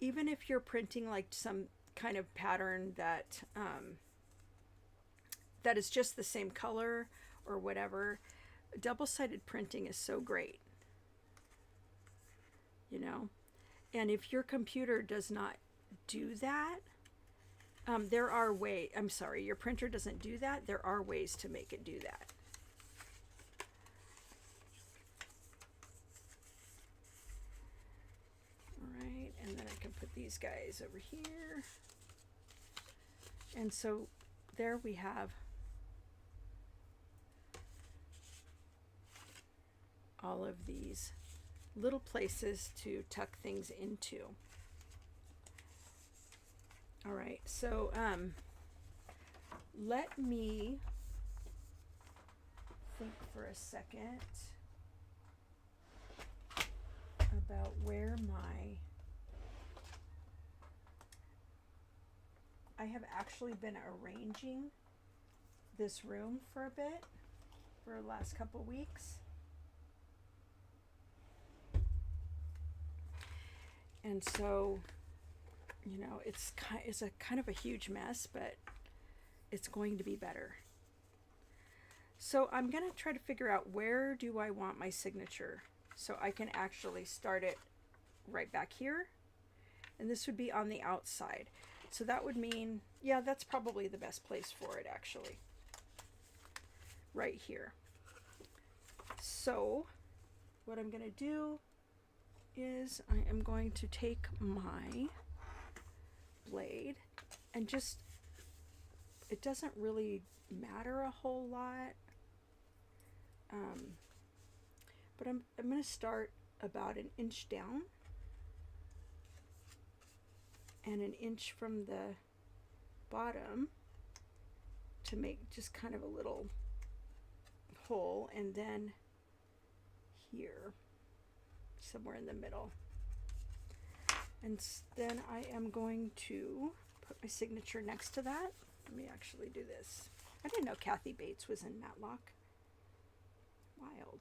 Even if you're printing like some kind of pattern that that is just the same color or whatever, double-sided printing is so great, you know. And if your computer does not do that, there are ways, I'm sorry, your printer doesn't do that, there are ways to make it do that. All right, and then I can put these guys over here. And so there we have all of these little places to tuck things into. All right, so let me think for a second about where I have actually been arranging this room for a bit, for the last couple weeks. And so, you know, it's a kind of a huge mess, but it's going to be better. So I'm going to try to figure out, where do I want my signature so I can actually start it right back here. And this would be on the outside. So that would mean, yeah, that's probably the best place for it actually. Right here. So what I'm going to do is I am going to take my blade and just, it doesn't really matter a whole lot, but I'm going to start about an inch down and an inch from the bottom to make just kind of a little hole, and then here somewhere in the middle. And then I am going to put my signature next to that. Let me actually do this. I didn't know Kathy Bates was in Matlock. Wild.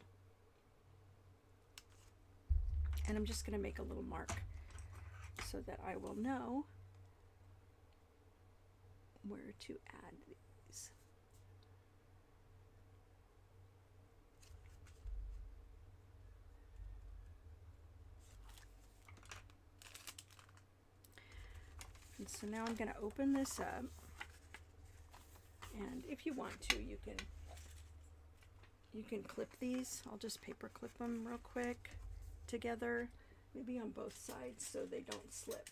And I'm just going to make a little mark so that I will know where to add these. And so now I'm going to open this up, and if you want to, you can clip these. I'll just paper clip them real quick together, maybe on both sides so they don't slip.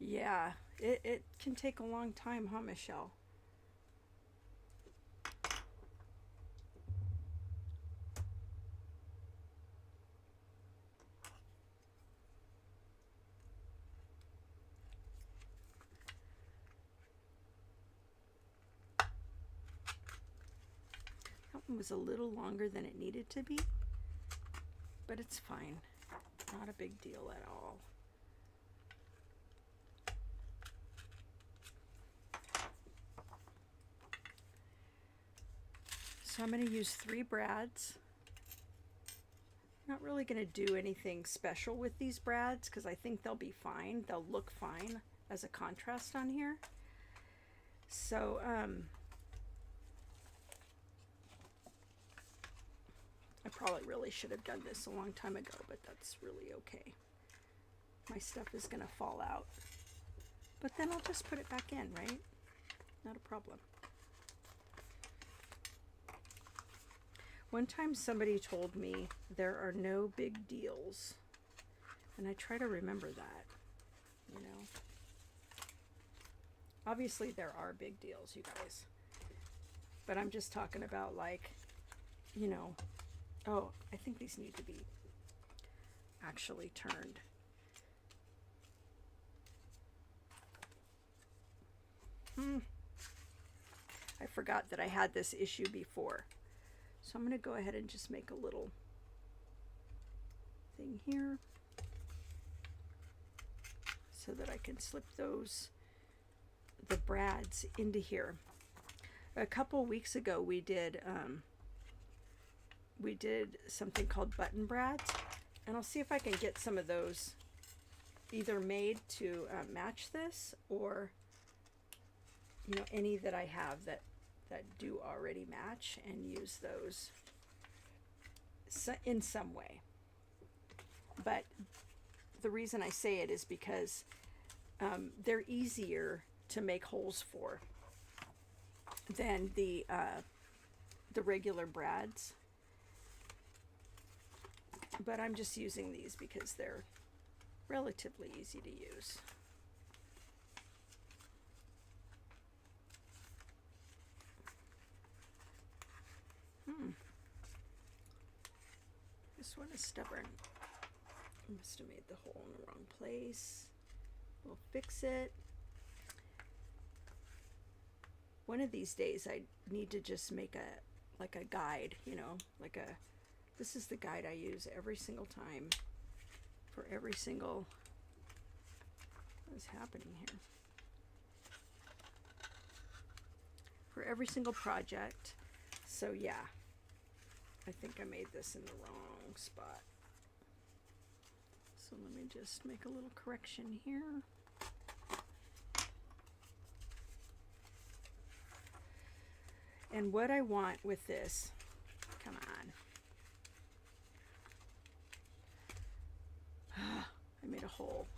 Yeah, it can take a long time, huh, Michelle? Was a little longer than it needed to be, but it's fine, not a big deal at all. So I'm going to use 3 brads. I'm not really going to do anything special with these brads because I think they'll be fine. They'll look fine as a contrast on here. So I probably really should have done this a long time ago, but that's really okay. My stuff is going to fall out. But then I'll just put it back in, right? Not a problem. One time somebody told me there are no big deals, and I try to remember that, you know. Obviously there are big deals, you guys, but I'm just talking about, like, you know, oh, I think these need to be actually turned. I forgot that I had this issue before. So I'm going to go ahead and just make a little thing here so that I can slip the brads into here. A couple weeks ago we did something called button brads, and I'll see if I can get some of those either made to match this, or you know, any that I have that do already match, and use those in some way. But the reason I say it is because they're easier to make holes for than the regular brads. But I'm just using these because they're relatively easy to use. This one is stubborn. I must have made the hole in the wrong place. We'll fix it. One of these days I need to just make a guide, you know, this is the guide I use every single time for every single, what is happening here? For every single project. So yeah, I think I made this in the wrong spot. So let me just make a little correction here. And what I want with this, come on. I made a hole.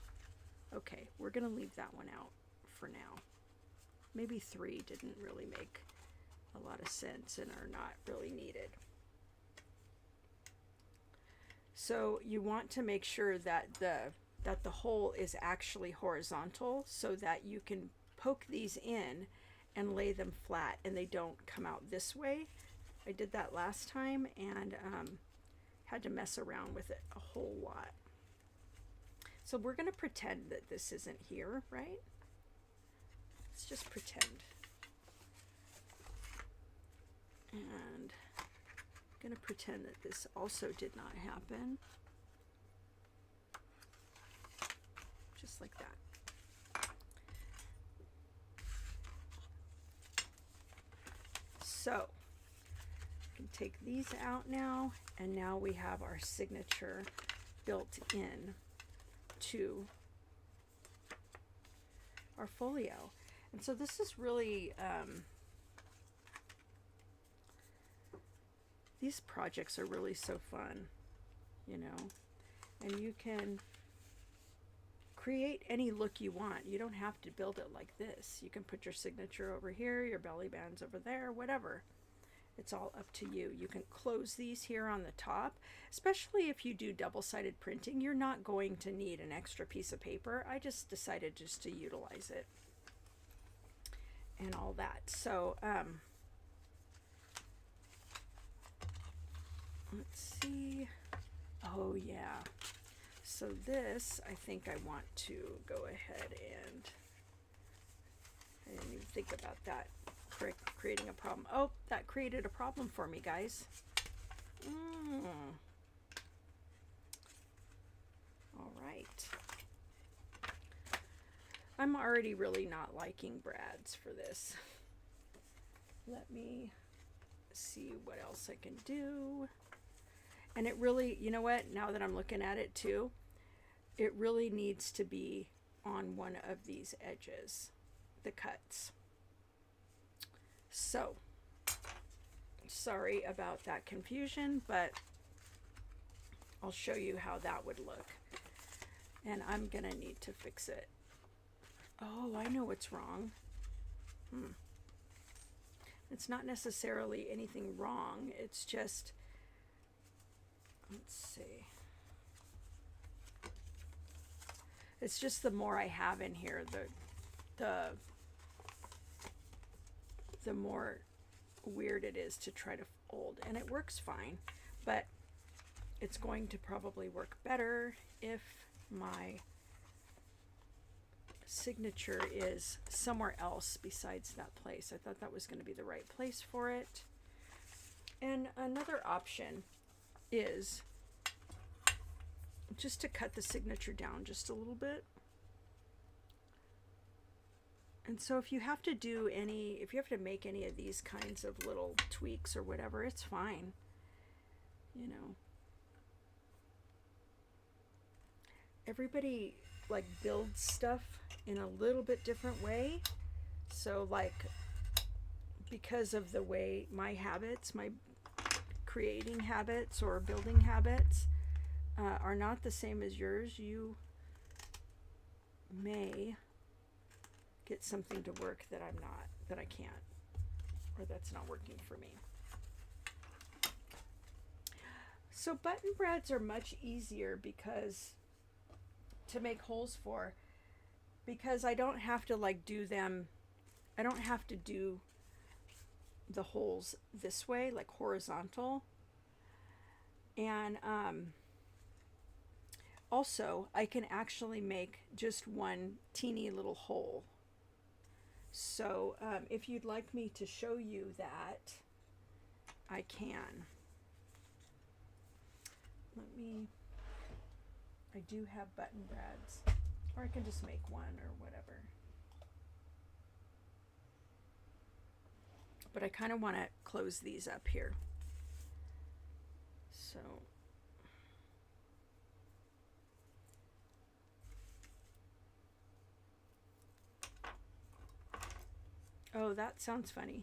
Okay, we're gonna leave that one out for now. Maybe 3 didn't really make a lot of sense and are not really needed. So you want to make sure that the hole is actually horizontal, so that you can poke these in and lay them flat and they don't come out this way. I did that last time and had to mess around with it a whole lot. So we're going to pretend that this isn't here, right? Let's just pretend. And I'm going to pretend that this also did not happen. Just like that. So I can take these out now, and now we have our signature built in to our folio. And so this is really these projects are really so fun, you know, and you can create any look you want. You don't have to build it like this. You can put your signature over here, your belly bands over there, whatever. It's all up to you. You can close these here on the top, especially if you do double-sided printing. You're not going to need an extra piece of paper. I just decided just to utilize it and all that. So let's see. Oh yeah. So this, I think I want to go ahead and, I didn't even think about that, creating a problem. Oh, that created a problem for me, guys. All right. I'm already really not liking brads for this. Let me see what else I can do. And it really, you know what, now that I'm looking at it too, it really needs to be on one of these edges, the cuts. So, sorry about that confusion, but I'll show you how that would look. And I'm gonna need to fix it Oh, I know what's wrong. It's not necessarily anything wrong. It's just, let's see. It's just the more I have in here, the more weird it is to try to fold. And it works fine, but it's going to probably work better if my signature is somewhere else besides that place. I thought that was going to be the right place for it. And another option is just to cut the signature down just a little bit. And so if you have to do any, if you have to make any of these kinds of little tweaks or whatever, it's fine. You know, everybody like builds stuff in a little bit different way. So like, because of the way my habits, my creating habits or building habits are not the same as yours, you may get something to work that I'm not, that I can't, or that's not working for me. So button brads are much easier because to make holes for, because I don't have to like do them, I don't have to do the holes this way, like horizontal. And also I can actually make just one teeny little hole. So if you'd like me to show you that, I can. I do have button brads, or I can just make one or whatever. But I kind of want to close these up here. So oh, that sounds funny.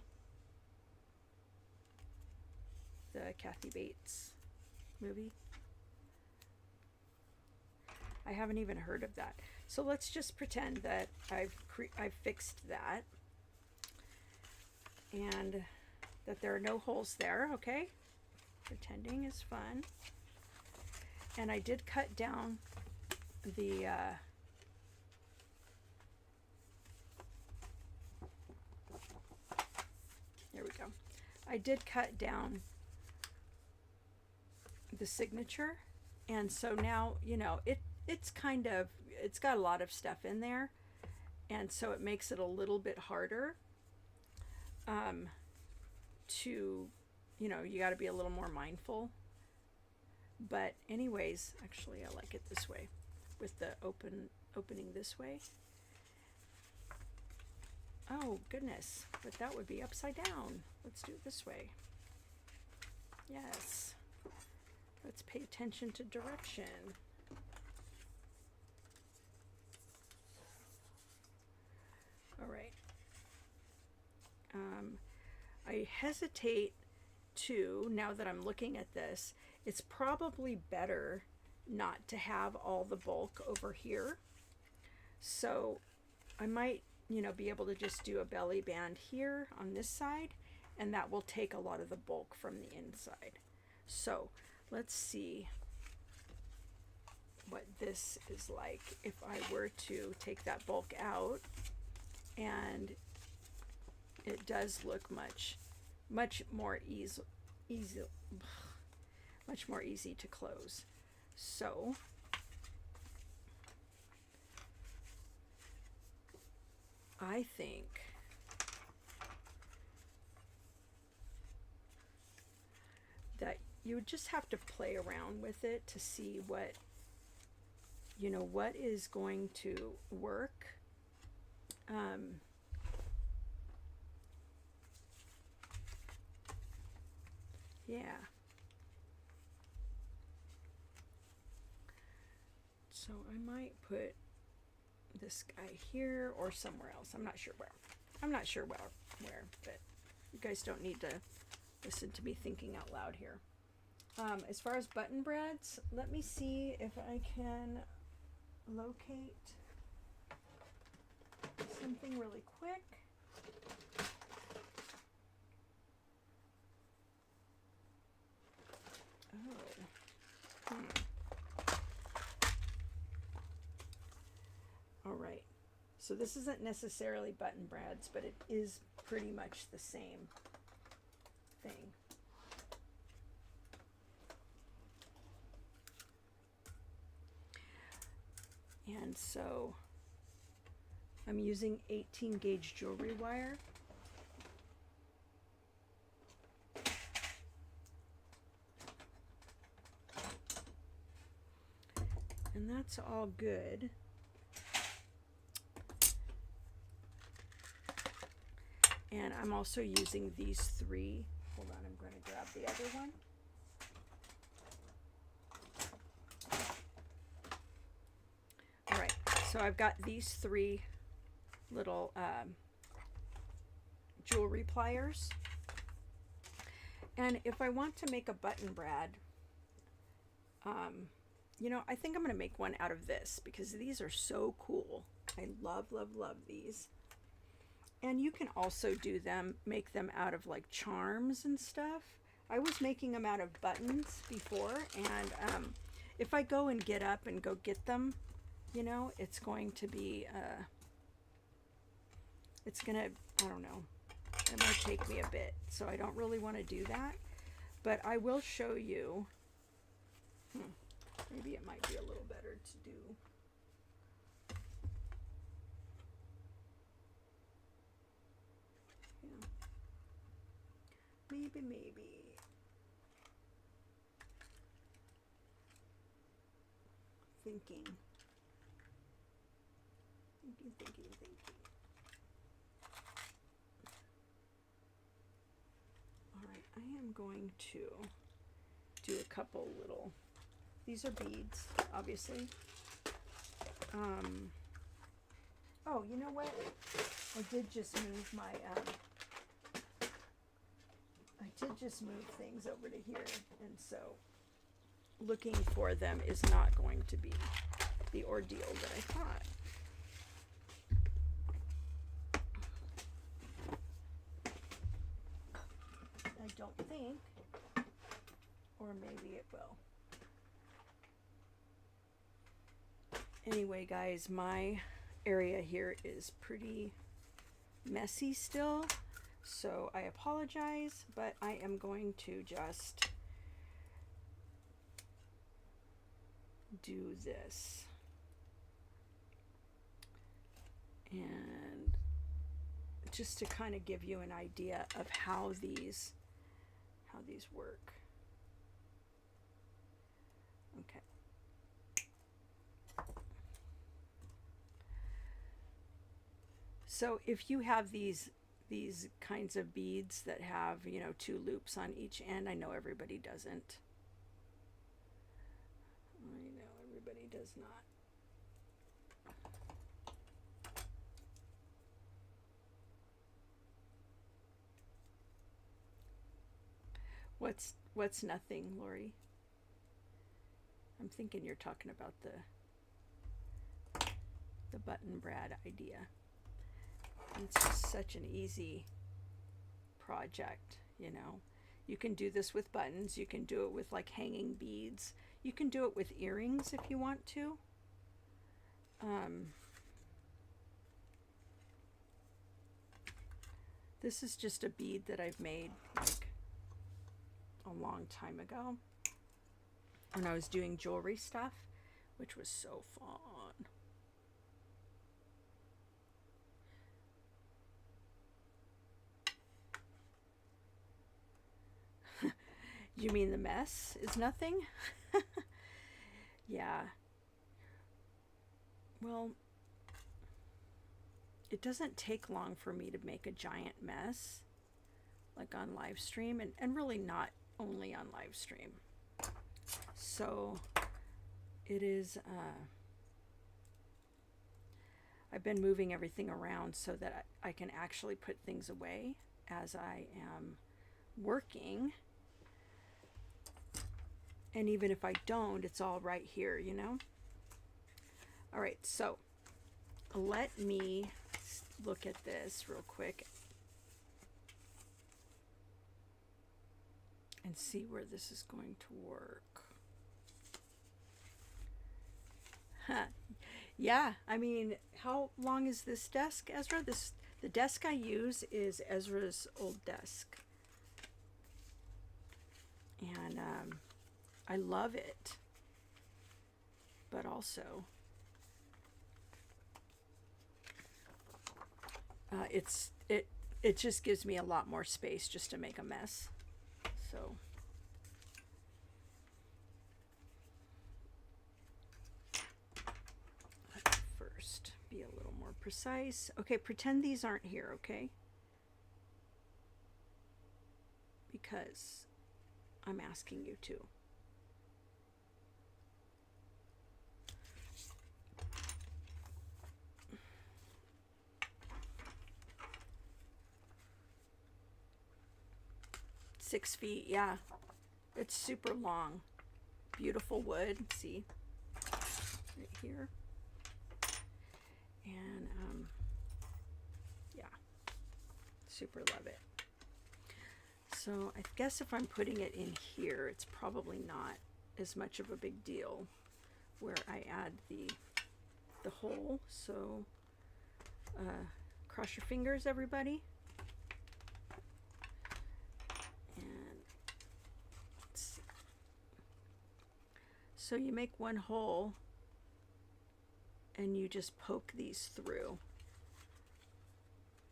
The Kathy Bates movie. I haven't even heard of that. So let's just pretend that I've fixed that and that there are no holes there, okay? Pretending is fun. And I did cut down the there we go. I did cut down the signature, and so now, you know, it's kind of, it's got a lot of stuff in there, and so it makes it a little bit harder to, you know, you got to be a little more mindful. But anyways, actually I like it this way, with the opening this way. Oh goodness, but that would be upside down. Let's do it this way. Yes, let's pay attention to direction. All right. I hesitate to, now that I'm looking at this, it's probably better not to have all the bulk over here. So I might, you know, be able to just do a belly band here on this side, and that will take a lot of the bulk from the inside. So let's see what this is like if I were to take that bulk out, and it does look much more easy to close. So I think that you would just have to play around with it to see what, you know, what is going to work. Yeah. So I might put this guy here or somewhere else. I'm not sure where. Where, but you guys don't need to listen to me thinking out loud here. As far as button brads, let me see if I can locate something really quick. Oh. All right. So this isn't necessarily button brads, but it is pretty much the same thing. And so I'm using 18 gauge jewelry wire. And that's all good. And I'm also using these three. Hold on, I'm going to grab the other one. All right, so I've got these three little jewelry pliers. And if I want to make a button brad, you know, I think I'm going to make one out of this because these are so cool. I love, love, love these. And you can also do them, make them out of like charms and stuff. I was making them out of buttons before, and if I go and get up and go get them, you know, it's going to be, it's gonna, I don't know, it might take me a bit, so I don't really want to do that. But I will show you, maybe it might be a little better to do. Maybe. Thinking. All right, I am going to do a couple little, these are beads, obviously. Oh, you know what? I did just move my, things over to here, and so looking for them is not going to be the ordeal that I thought. I don't think, or maybe it will. Anyway, guys, my area here is pretty messy still. So I apologize, but I am going to just do this. And just to kind of give you an idea of how these work. Okay. So if you have these kinds of beads that have, you know, 2 loops on each end. I know everybody doesn't. I know everybody does not. What's nothing, Lori? I'm thinking you're talking about the button brad idea. It's just such an easy project, you know. You can do this with buttons. You can do it with like hanging beads. You can do it with earrings if you want to. This is just a bead that I've made like a long time ago when I was doing jewelry stuff, which was so fun. You mean the mess is nothing? Yeah. Well, it doesn't take long for me to make a giant mess, like on live stream, and really not only on live stream. So it is, I've been moving everything around so that I can actually put things away as I am working. And even if I don't, it's all right here, you know? All right, so let me look at this real quick and see where this is going to work. Huh. Yeah, I mean, how long is this desk, Ezra? The desk I use is Ezra's old desk. And I love it. But also, it just gives me a lot more space just to make a mess. So let's first be a little more precise. Okay, pretend these aren't here, okay? Because I'm asking you to. Six feet, yeah. It's super long. Beautiful wood, see? Right here. And, yeah. Super love it. So I guess if I'm putting it in here, it's probably not as much of a big deal where I add the hole. So cross your fingers, everybody. So you make one hole and you just poke these through.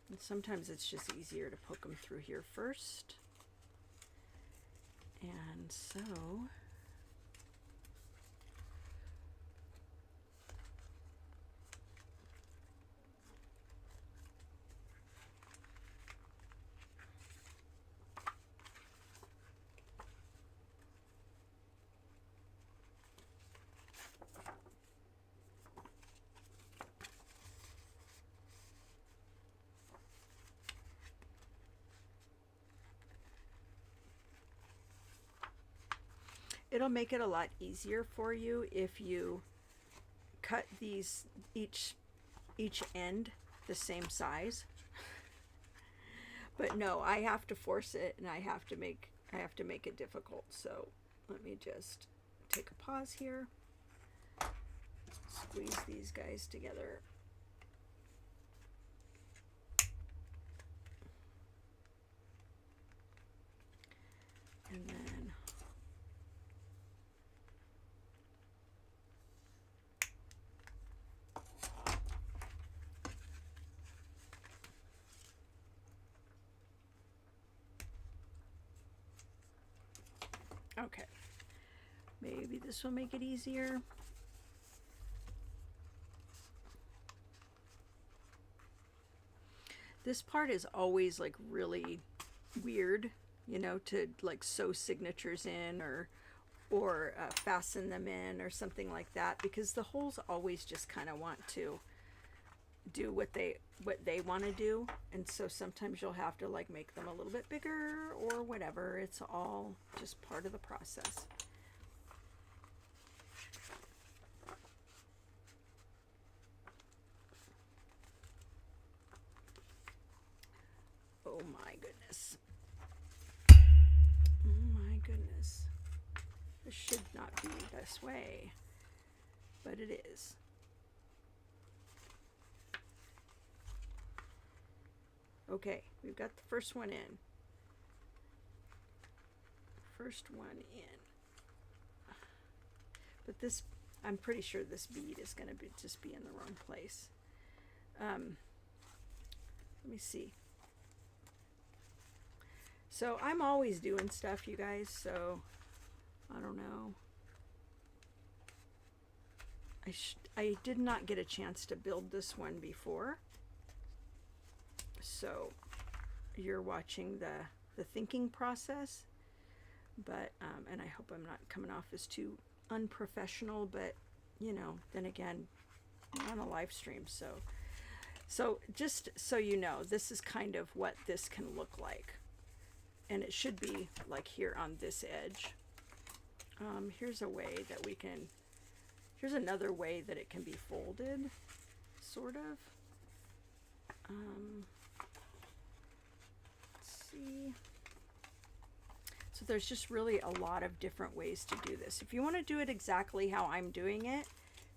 And sometimes it's just easier to poke them through here first. And so it'll make it a lot easier for you if you cut these each end the same size. But no, I have to force it and I have to make it difficult. So let me just take a pause here. Squeeze these guys together. And then okay, maybe this will make it easier. This part is always like really weird, you know, to like sew signatures in or fasten them in or something like that, because the holes always just kind of want to do what they want to do, and so sometimes you'll have to like make them a little bit bigger or whatever. It's all just part of the process. Oh my goodness. Oh my goodness. This should not be this way, but it is. Okay, we've got the first one in. First one in. But this, I'm pretty sure this bead is going to just be in the wrong place. Let me see. So I'm always doing stuff, you guys, so I don't know. I did not get a chance to build this one before. So you're watching the thinking process, but and I hope I'm not coming off as too unprofessional, but you know, then again, I'm on a live stream, so just so you know, this is kind of what this can look like, and it should be like here on this edge. Here's a way that we can, here's another way that it can be folded, sort of. Let's see. So there's just really a lot of different ways to do this. If you want to do it exactly how I'm doing it,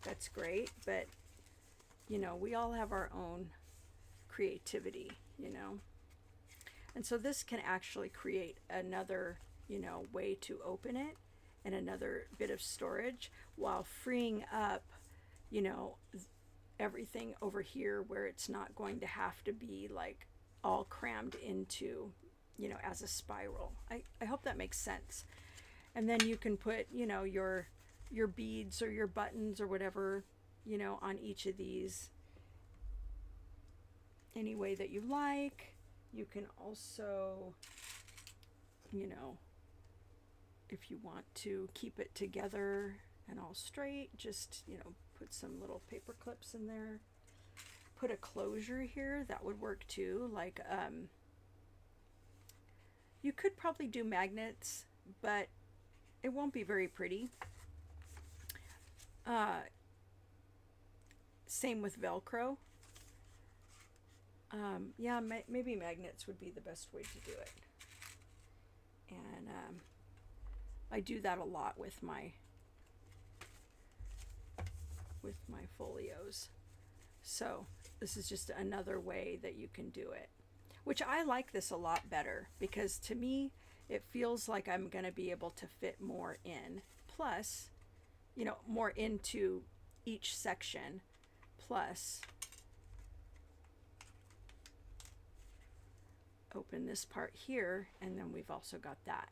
that's great. But, you know, we all have our own creativity, you know. And so this can actually create another, you know, way to open it and another bit of storage while freeing up, you know, everything over here where it's not going to have to be like all crammed into, you know, as a spiral. I hope that makes sense. And then you can put, you know, your beads or your buttons or whatever, you know, on each of these any way that you like. You can also, you know, if you want to keep it together and all straight, just, you know, put some little paper clips in there. Put a closure here, that would work too. Like, you could probably do magnets, but it won't be very pretty. Same with Velcro. Yeah, maybe magnets would be the best way to do it. And I do that a lot with my folios. So this is just another way that you can do it, which I like this a lot better because to me it feels like I'm going to be able to fit more in, plus, you know, more into each section, plus open this part here, and then we've also got that.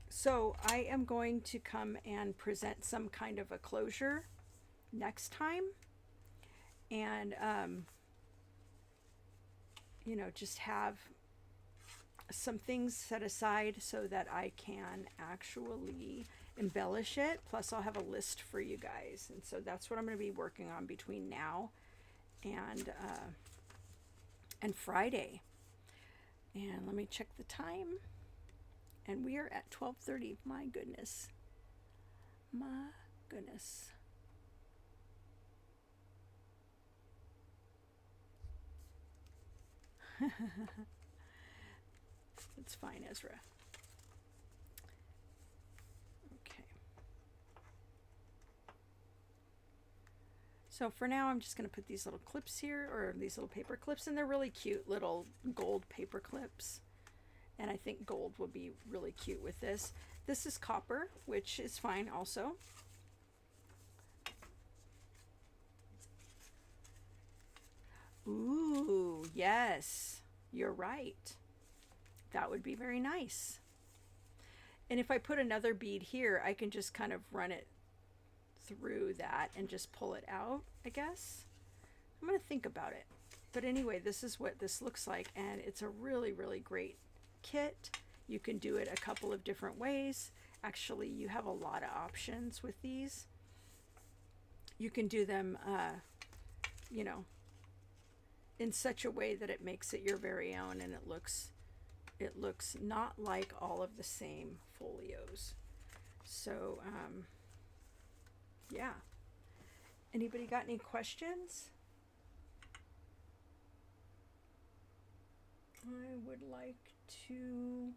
So I am going to come and present some kind of a closure next time, and you know, just have some things set aside so that I can actually embellish it. Plus I'll have a list for you guys, and so that's what I'm going to be working on between now and Friday. And let me check the time, and we are at 12:30. My goodness, my goodness. It's fine, Ezra. Okay. So for now, I'm just going to put these little clips here, or these little paper clips, and they're really cute little gold paper clips. And I think gold will be really cute with this. This is copper, which is fine also. Ooh, yes, you're right. That would be very nice. And if I put another bead here, I can just kind of run it through that and just pull it out, I guess. I'm going to think about it. But anyway, this is what this looks like, and it's a really, really great kit. You can do it a couple of different ways. Actually, you have a lot of options with these. You can do them, you know, in such a way that it makes it your very own, and it looks not like all of the same folios. So yeah, anybody got any questions? I would like to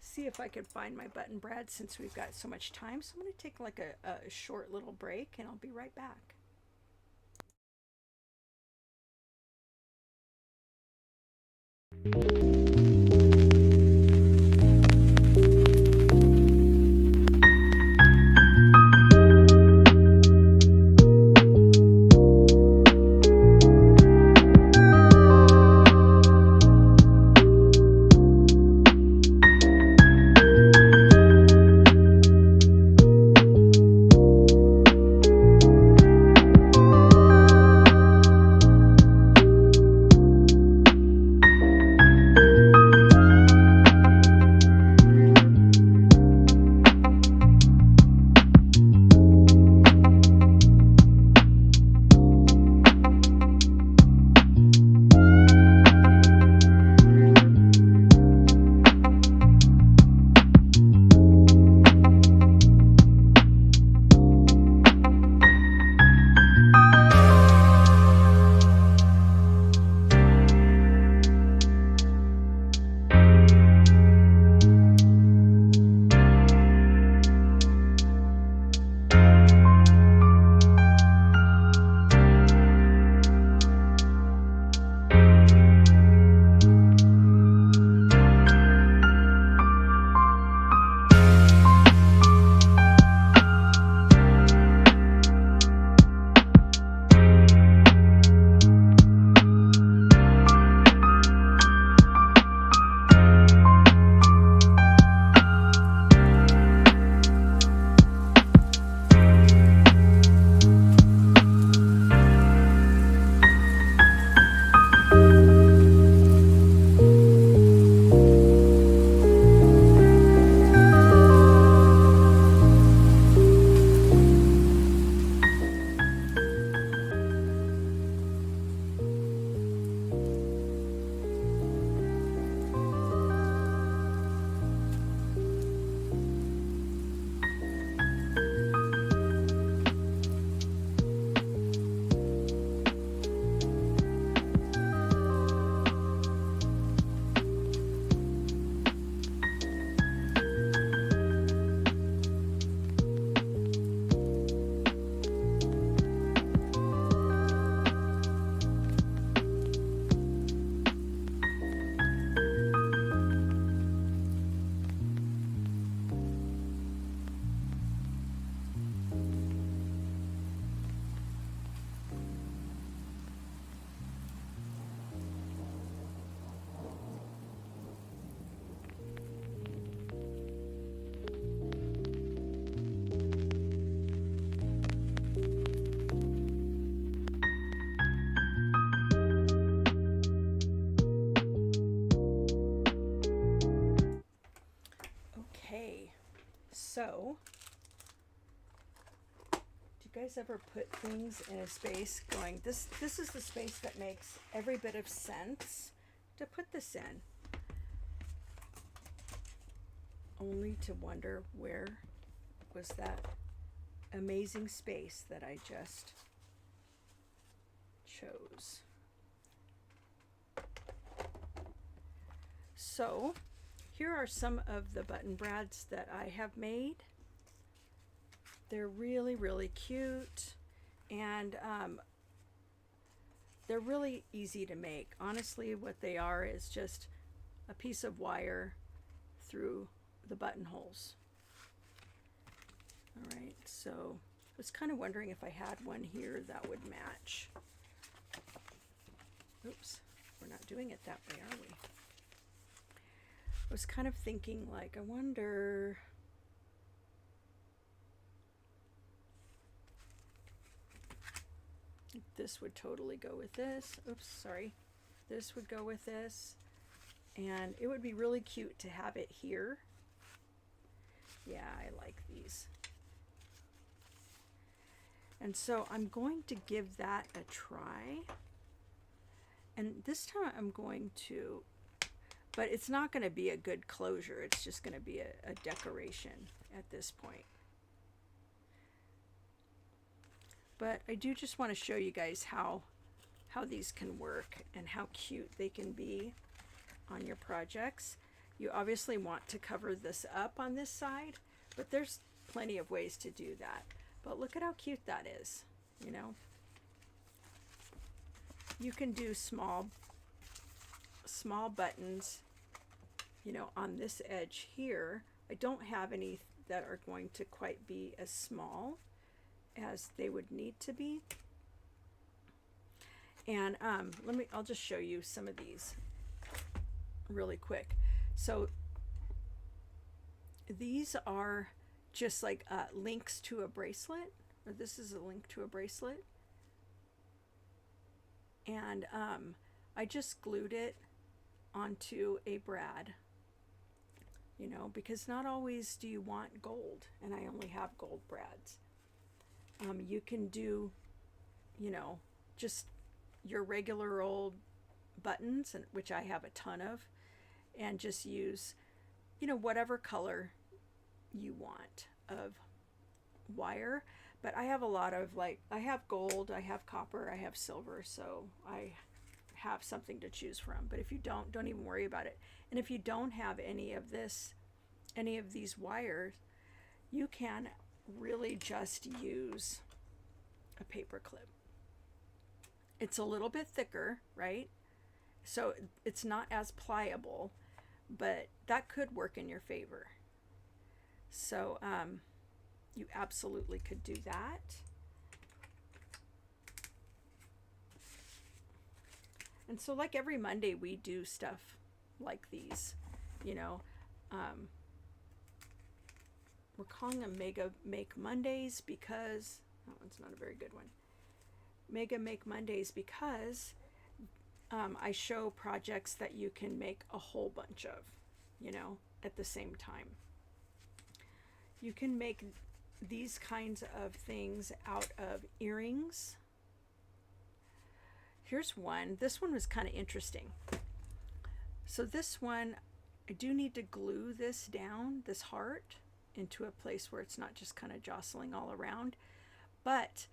see if I could find my button brad since we've got so much time. So I'm going to take like a short little break, and I'll be right back. So, do you guys ever put things in a space going, this is the space that makes every bit of sense to put this in, only to wonder where was that amazing space that I just chose. So here are some of the button brads that I have made. They're really, really cute, and they're really easy to make. Honestly, what they are is just a piece of wire through the buttonholes. All right, so I was kind of wondering if I had one here that would match. Oops, we're not doing it that way, are we? I was kind of thinking, like, I wonder, this would totally go with this. Oops, sorry. This would go with this. And it would be really cute to have it here. Yeah, I like these. And so I'm going to give that a try. And this time I'm going to, but it's not going to be a good closure. It's just going to be a decoration at this point. But I do just want to show you guys how these can work and how cute they can be on your projects. You obviously want to cover this up on this side, but there's plenty of ways to do that. But look at how cute that is, you know. You can do small buttons, you know, on this edge here. I don't have any that are going to quite be as small as they would need to be. And I'll just show you some of these really quick. So these are just like links to a bracelet, or this is a link to a bracelet. And I just glued it onto a brad, you know, because not always do you want gold, and I only have gold brads. You can do, you know, just your regular old buttons, and which I have a ton of, and just use, you know, whatever color you want of wire. But I have a lot of, like, I have gold, I have copper, I have silver, so I have something to choose from. But if you don't even worry about it. And if you don't have any of these wires, you can really just use a paper clip. It's a little bit thicker, right? So it's not as pliable, but that could work in your favor. So you absolutely could do that. And so, like, every Monday we do stuff like these, you know. We're calling them Mega Make Mondays because, that one's not a very good one. Mega Make Mondays because I show projects that you can make a whole bunch of, you know, at the same time. You can make these kinds of things out of earrings. Here's one. This one was kind of interesting. So this one, I do need to glue this down, this heart, into a place where it's not just kind of jostling all around. But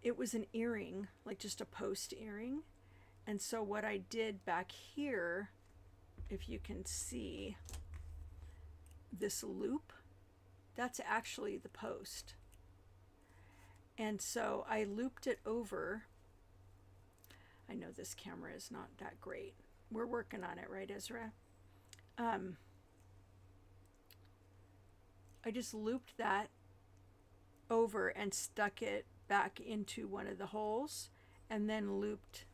it was an earring, like just a post earring. And so what I did back here, if you can see this loop, that's actually the post. And so I looped it over. I know this camera is not that great. We're working on it, right, Ezra? I just looped that over and stuck it back into one of the holes, and then looped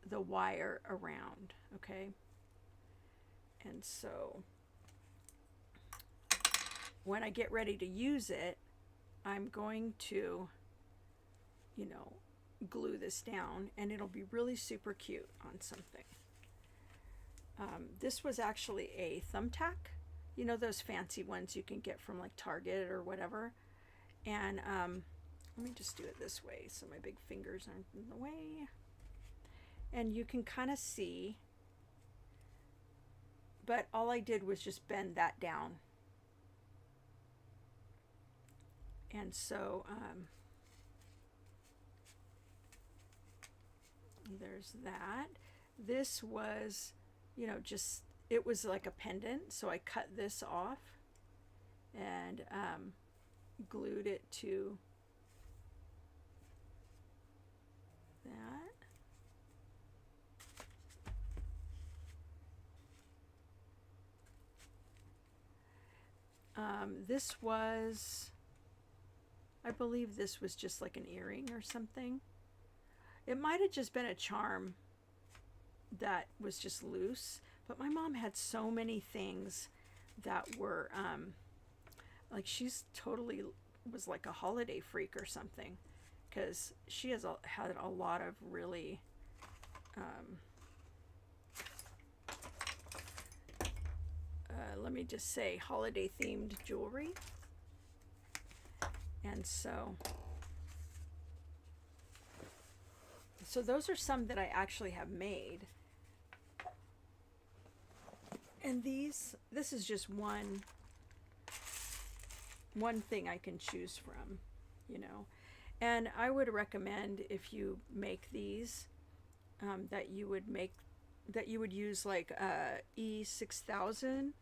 the wire around, okay? And so when I get ready to use it, I'm going to, you know, glue this down, and it'll be really super cute on something. This was actually a thumbtack. you know, those fancy ones you can get from like Target or whatever. And let me just do it this way so my big fingers aren't in the way. And you can kind of see, but all I did was just bend that down. And so there's that. This was, you know, just, it was like a pendant, so I cut this off and glued it to that. This was, I believe this was just like an earring or something. It might have just been a charm that was just loose, but my mom had so many things that were like, she's totally was like a holiday freak or something, because she has had a lot of really let me just say, holiday themed jewelry. And so those are some that I actually have made. And this is just one thing I can choose from, you know. And I would recommend, if you make these, that you would use like E6000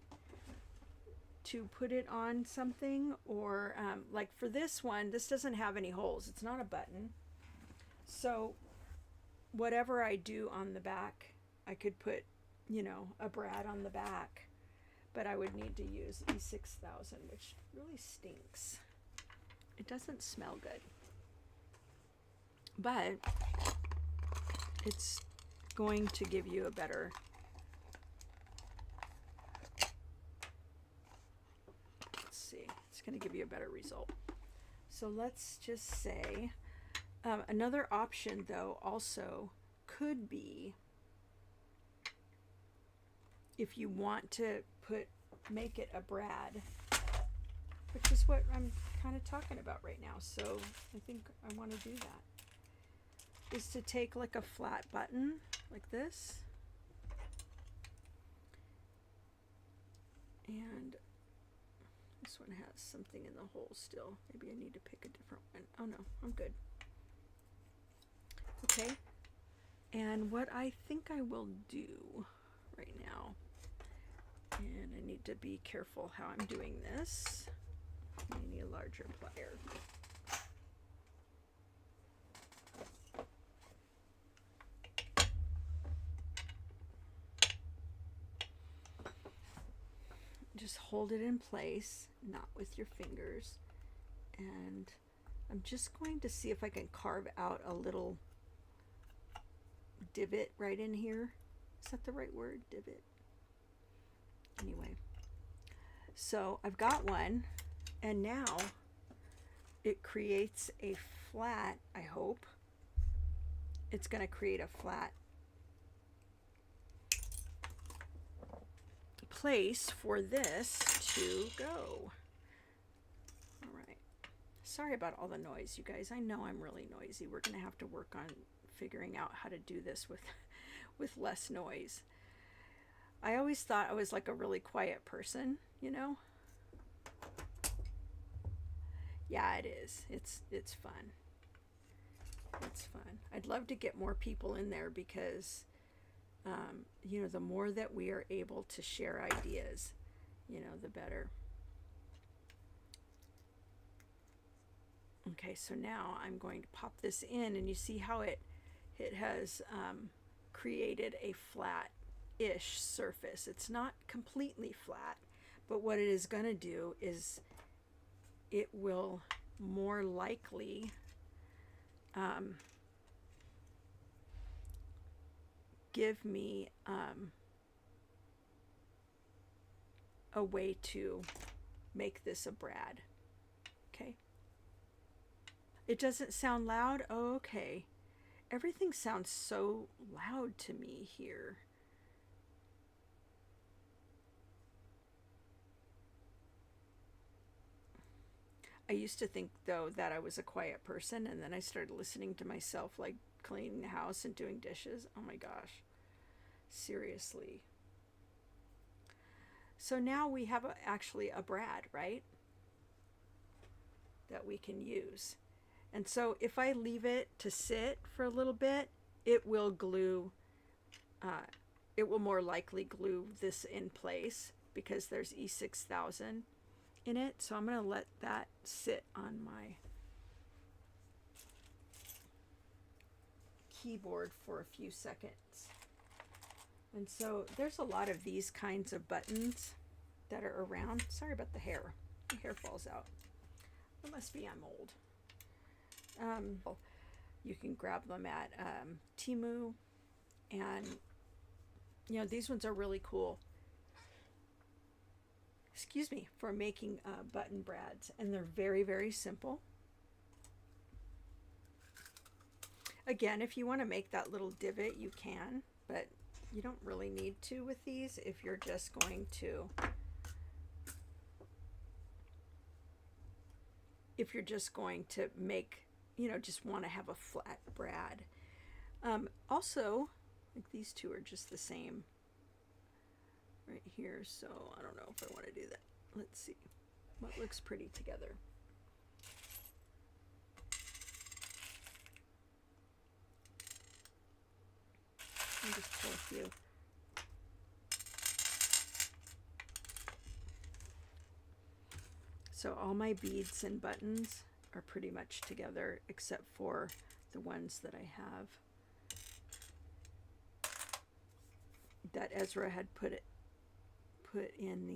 to put it on something, or like for this one, this doesn't have any holes. It's not a button. So whatever I do on the back, I could put, you know, a brad on the back, but I would need to use E6000, which really stinks. It doesn't smell good, but it's going to give you a better, let's see, it's going to give you a better result. So let's just say another option though also could be, if you want to make it a brad, which is what I'm kind of talking about right now, so I think I want to do that, is to take like a flat button like this, and this one has something in the hole still. Maybe I need to pick a different one. Oh no, I'm good. Okay, and what I think I will do right now, and I need to be careful how I'm doing this. I need a larger plier. Just hold it in place, not with your fingers, and I'm just going to see if I can carve out a little divot right in here. Is that the right word? Divot. Anyway, so I've got one, and now it creates a flat, I hope. It's going to create a flat place for this to go. All right. Sorry about all the noise, you guys. I know I'm really noisy. We're going to have to work on figuring out how to do this with less noise. I always thought I was like a really quiet person, you know? Yeah, it is. It's fun. It's fun. I'd love to get more people in there because, you know, the more that we are able to share ideas, you know, the better. Okay, so now I'm going to pop this in, and you see how it has created a flat-ish surface. It's not completely flat, but what it is going to do is it will more likely give me a way to make this a brad. Okay. It doesn't sound loud? Oh, okay. Everything sounds so loud to me here. I used to think though that I was a quiet person, and then I started listening to myself like cleaning the house and doing dishes. Oh my gosh. Seriously. So now we have actually a brad, right? That we can use. And so if I leave it to sit for a little bit, it will glue, it will more likely glue this in place because there's E6000 in it. So I'm going to let that sit on my keyboard for a few seconds. And so there's a lot of these kinds of buttons that are around. Sorry about the hair. The hair falls out. It must be I'm old. You can grab them at Temu, and you know, these ones are really cool. Excuse me, for making button brads, and they're very, very simple. Again, if you want to make that little divot, you can, but you don't really need to with these if you're just going to make, you know, just want to have a flat brad. Also, like these two are just the same right here, so I don't know if I want to do that. Let's see what looks pretty together. I'll just pull a few. So all my beads and buttons are pretty much together except for the ones that I have that Ezra had put in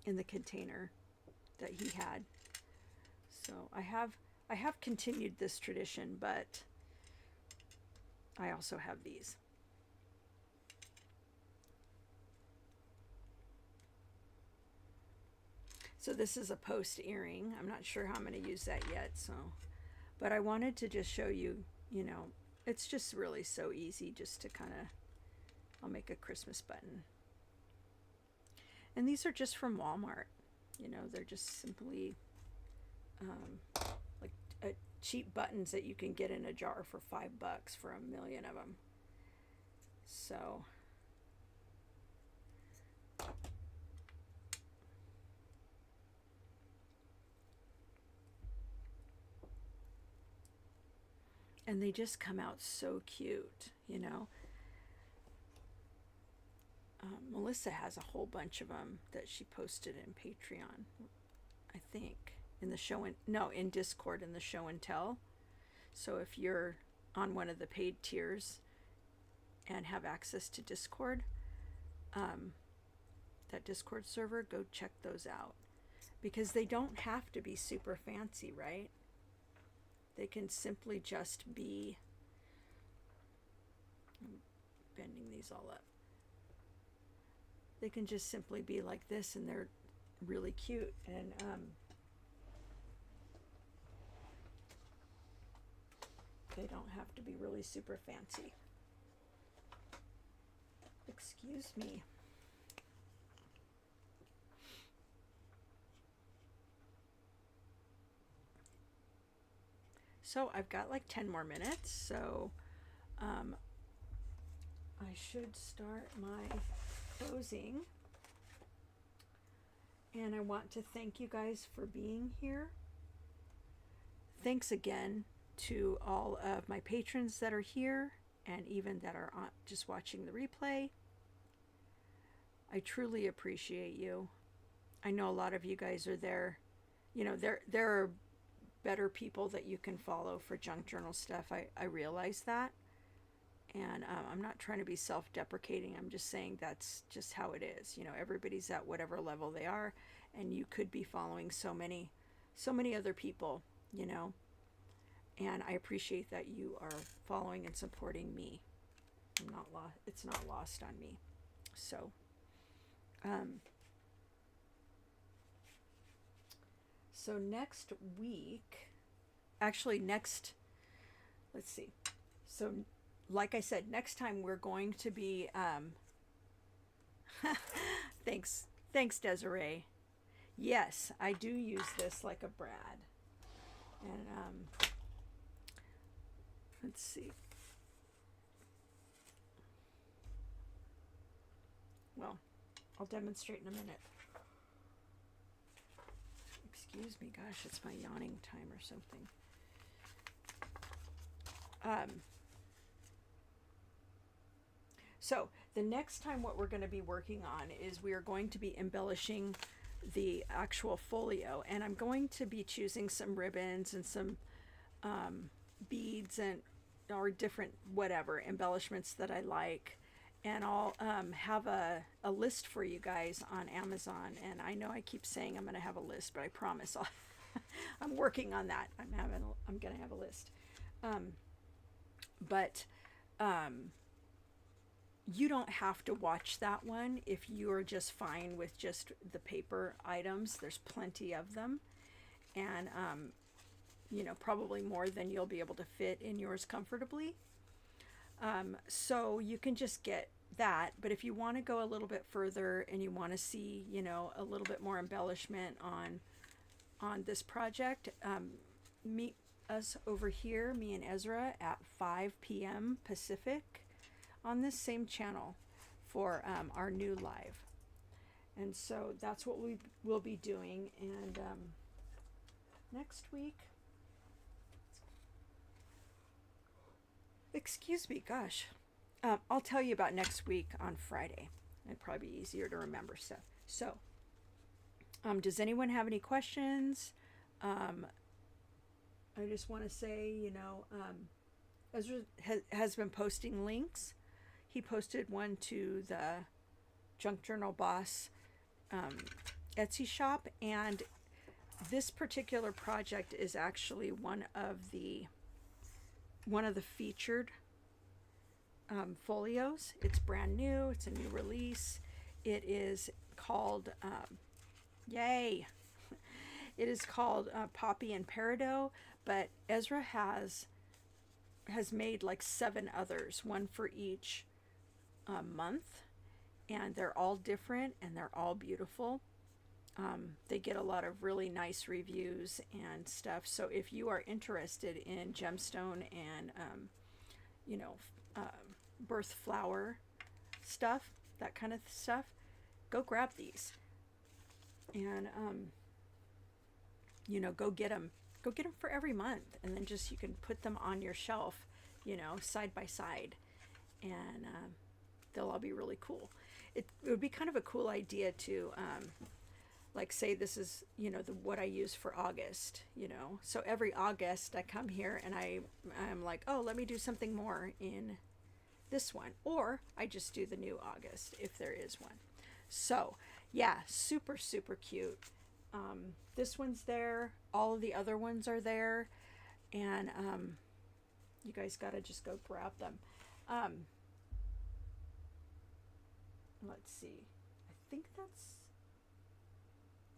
the container that he had. So I have continued this tradition, but I also have these. So this is a post earring. I'm not sure how I'm going to use that yet, so, but I wanted to just show you, you know, it's just really so easy just to kind of, I'll make a Christmas button. And these are just from Walmart. You know, they're just simply like cheap buttons that you can get in a jar for $5 for a million of them. So and they just come out so cute, you know. Melissa has a whole bunch of them that she posted in Patreon, I think, in the show and no, in Discord in the show and tell. So if you're on one of the paid tiers and have access to Discord, that Discord server, go check those out, because they don't have to be super fancy, right? They can simply just be, I'm bending these all up. They can just simply be like this, and they're really cute. And they don't have to be really super fancy. Excuse me. So I've got like 10 more minutes, so I should start my closing. And I want to thank you guys for being here. Thanks again to all of my patrons that are here and even that are just watching the replay. I truly appreciate you. I know a lot of you guys are there. You know, there are better people that you can follow for junk journal stuff. I realize that. And I'm not trying to be self-deprecating. I'm just saying that's just how it is. You know, everybody's at whatever level they are, and you could be following so many other people, you know. And I appreciate that you are following and supporting me. I'm not lost. It's not lost on me. So, so next week, actually next, let's see. So, like I said, next time we're going to be, thanks Desiree. Yes, I do use this like a brad. And let's see. Well, I'll demonstrate in a minute. Excuse me, gosh, it's my yawning time or something. So the next time what we're going to be working on is we are going to be embellishing the actual folio, and I'm going to be choosing some ribbons and some beads and or different whatever embellishments that I like, and I'll have a list for you guys on Amazon. And I know I keep saying I'm going to have a list, but I promise I'm working on that. I'm going to have a list. But you don't have to watch that one if you are just fine with just the paper items. There's plenty of them, and you know, probably more than you'll be able to fit in yours comfortably. So you can just get that. But if you want to go a little bit further and you want to see, you know, a little bit more embellishment on this project, meet us over here, me and Ezra, at 5 p.m. Pacific on this same channel for our new live. And so that's what we will be doing. And next week, excuse me, gosh, I'll tell you about next week on Friday. It'd probably be easier to remember stuff. So does anyone have any questions? I just want to say, you know, Ezra has been posting links. He posted one to the Junk Journal Boss Etsy shop, and this particular project is actually one of the featured folios. It's brand new. It's a new release. It is called yay! It is called Poppy and Peridot, but Ezra has made like 7 others, one for each month, and they're all different and they're all beautiful. They get a lot of really nice reviews and stuff. So if you are interested in gemstone and you know, birth flower stuff, that kind of stuff, go grab these, and you know, go get them for every month, and then just you can put them on your shelf, you know, side by side, and they'll all be really cool. It would be kind of a cool idea to like say this is, you know, what I use for August, you know, so every August I come here and I'm like, oh, let me do something more in this one, or I just do the new August if there is one. So yeah, super cute. This one's there, all of the other ones are there, and you guys gotta just go grab them. Let's see, I think that's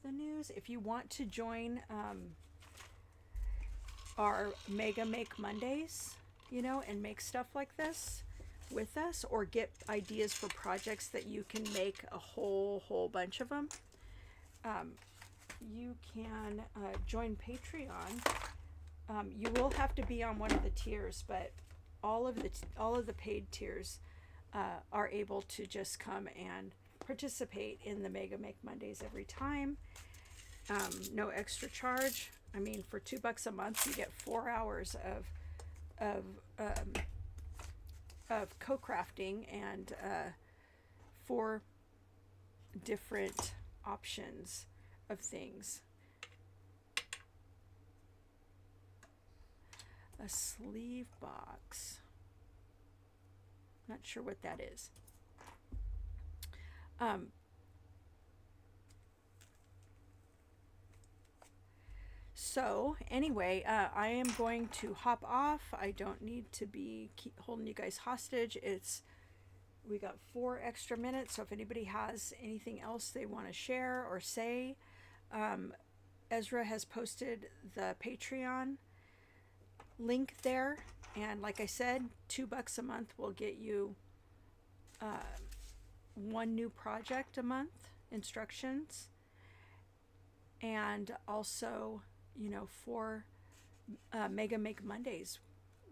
the news. If you want to join our Mega Make Mondays, you know, and make stuff like this with us, or get ideas for projects that you can make a whole bunch of them, you can join Patreon. You will have to be on one of the tiers, but all of the paid tiers are able to just come and participate in the Mega Make Mondays every time. No extra charge. I mean, for $2 a month, you get 4 hours of co-crafting and 4 different options of things. A sleeve box. Not sure what that is. So anyway, I am going to hop off. I don't need to keep holding you guys hostage. We got 4 extra minutes, so if anybody has anything else they want to share or say, Ezra has posted the Patreon link there, and like I said, $2 a month will get you 1 new project a month, instructions, and also, you know, for Mega Make Mondays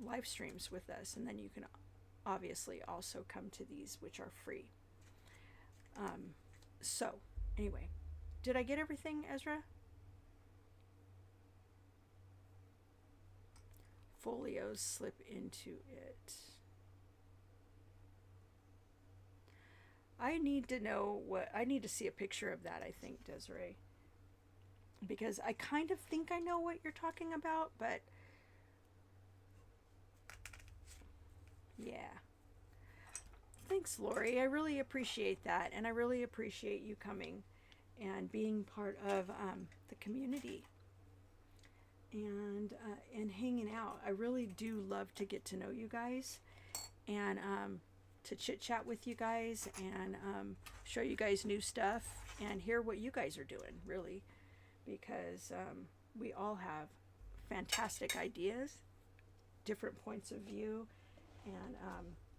live streams with us, and then you can obviously also come to these, which are free. So anyway, did I get everything, Ezra? Folios slip into it. I need to know what I need to see a picture of that, I think, Desiree, because I kind of think I know what you're talking about, but yeah. Thanks, Lori. I really appreciate that, and I really appreciate you coming and being part of the community and hanging out. I really do love to get to know you guys and to chit chat with you guys and show you guys new stuff and hear what you guys are doing, really, because we all have fantastic ideas, different points of view, and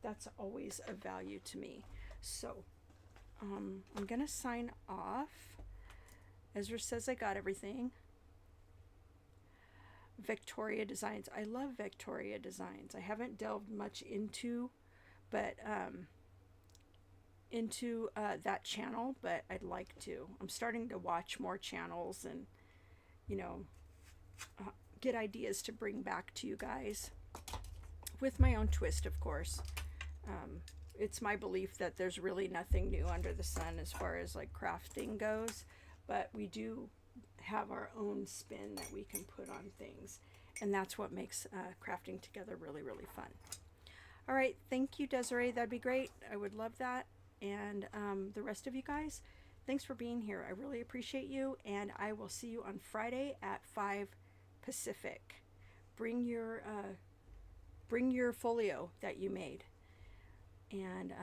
that's always of value to me. So I'm gonna sign off. Ezra says I got everything. Victoria Designs. I love Victoria Designs. I haven't delved much into that channel, but I'd like to. I'm starting to watch more channels and, you know, get ideas to bring back to you guys with my own twist, of course. It's my belief that there's really nothing new under the sun as far as like crafting goes, but we do have our own spin that we can put on things, and that's what makes crafting together really, really fun. All right, thank you, Desiree. That'd be great. I would love that. And the rest of you guys, thanks for being here. I really appreciate you, and I will see you on Friday at 5 Pacific. Bring your folio that you made. And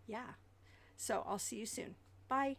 yeah, so I'll see you soon. Bye.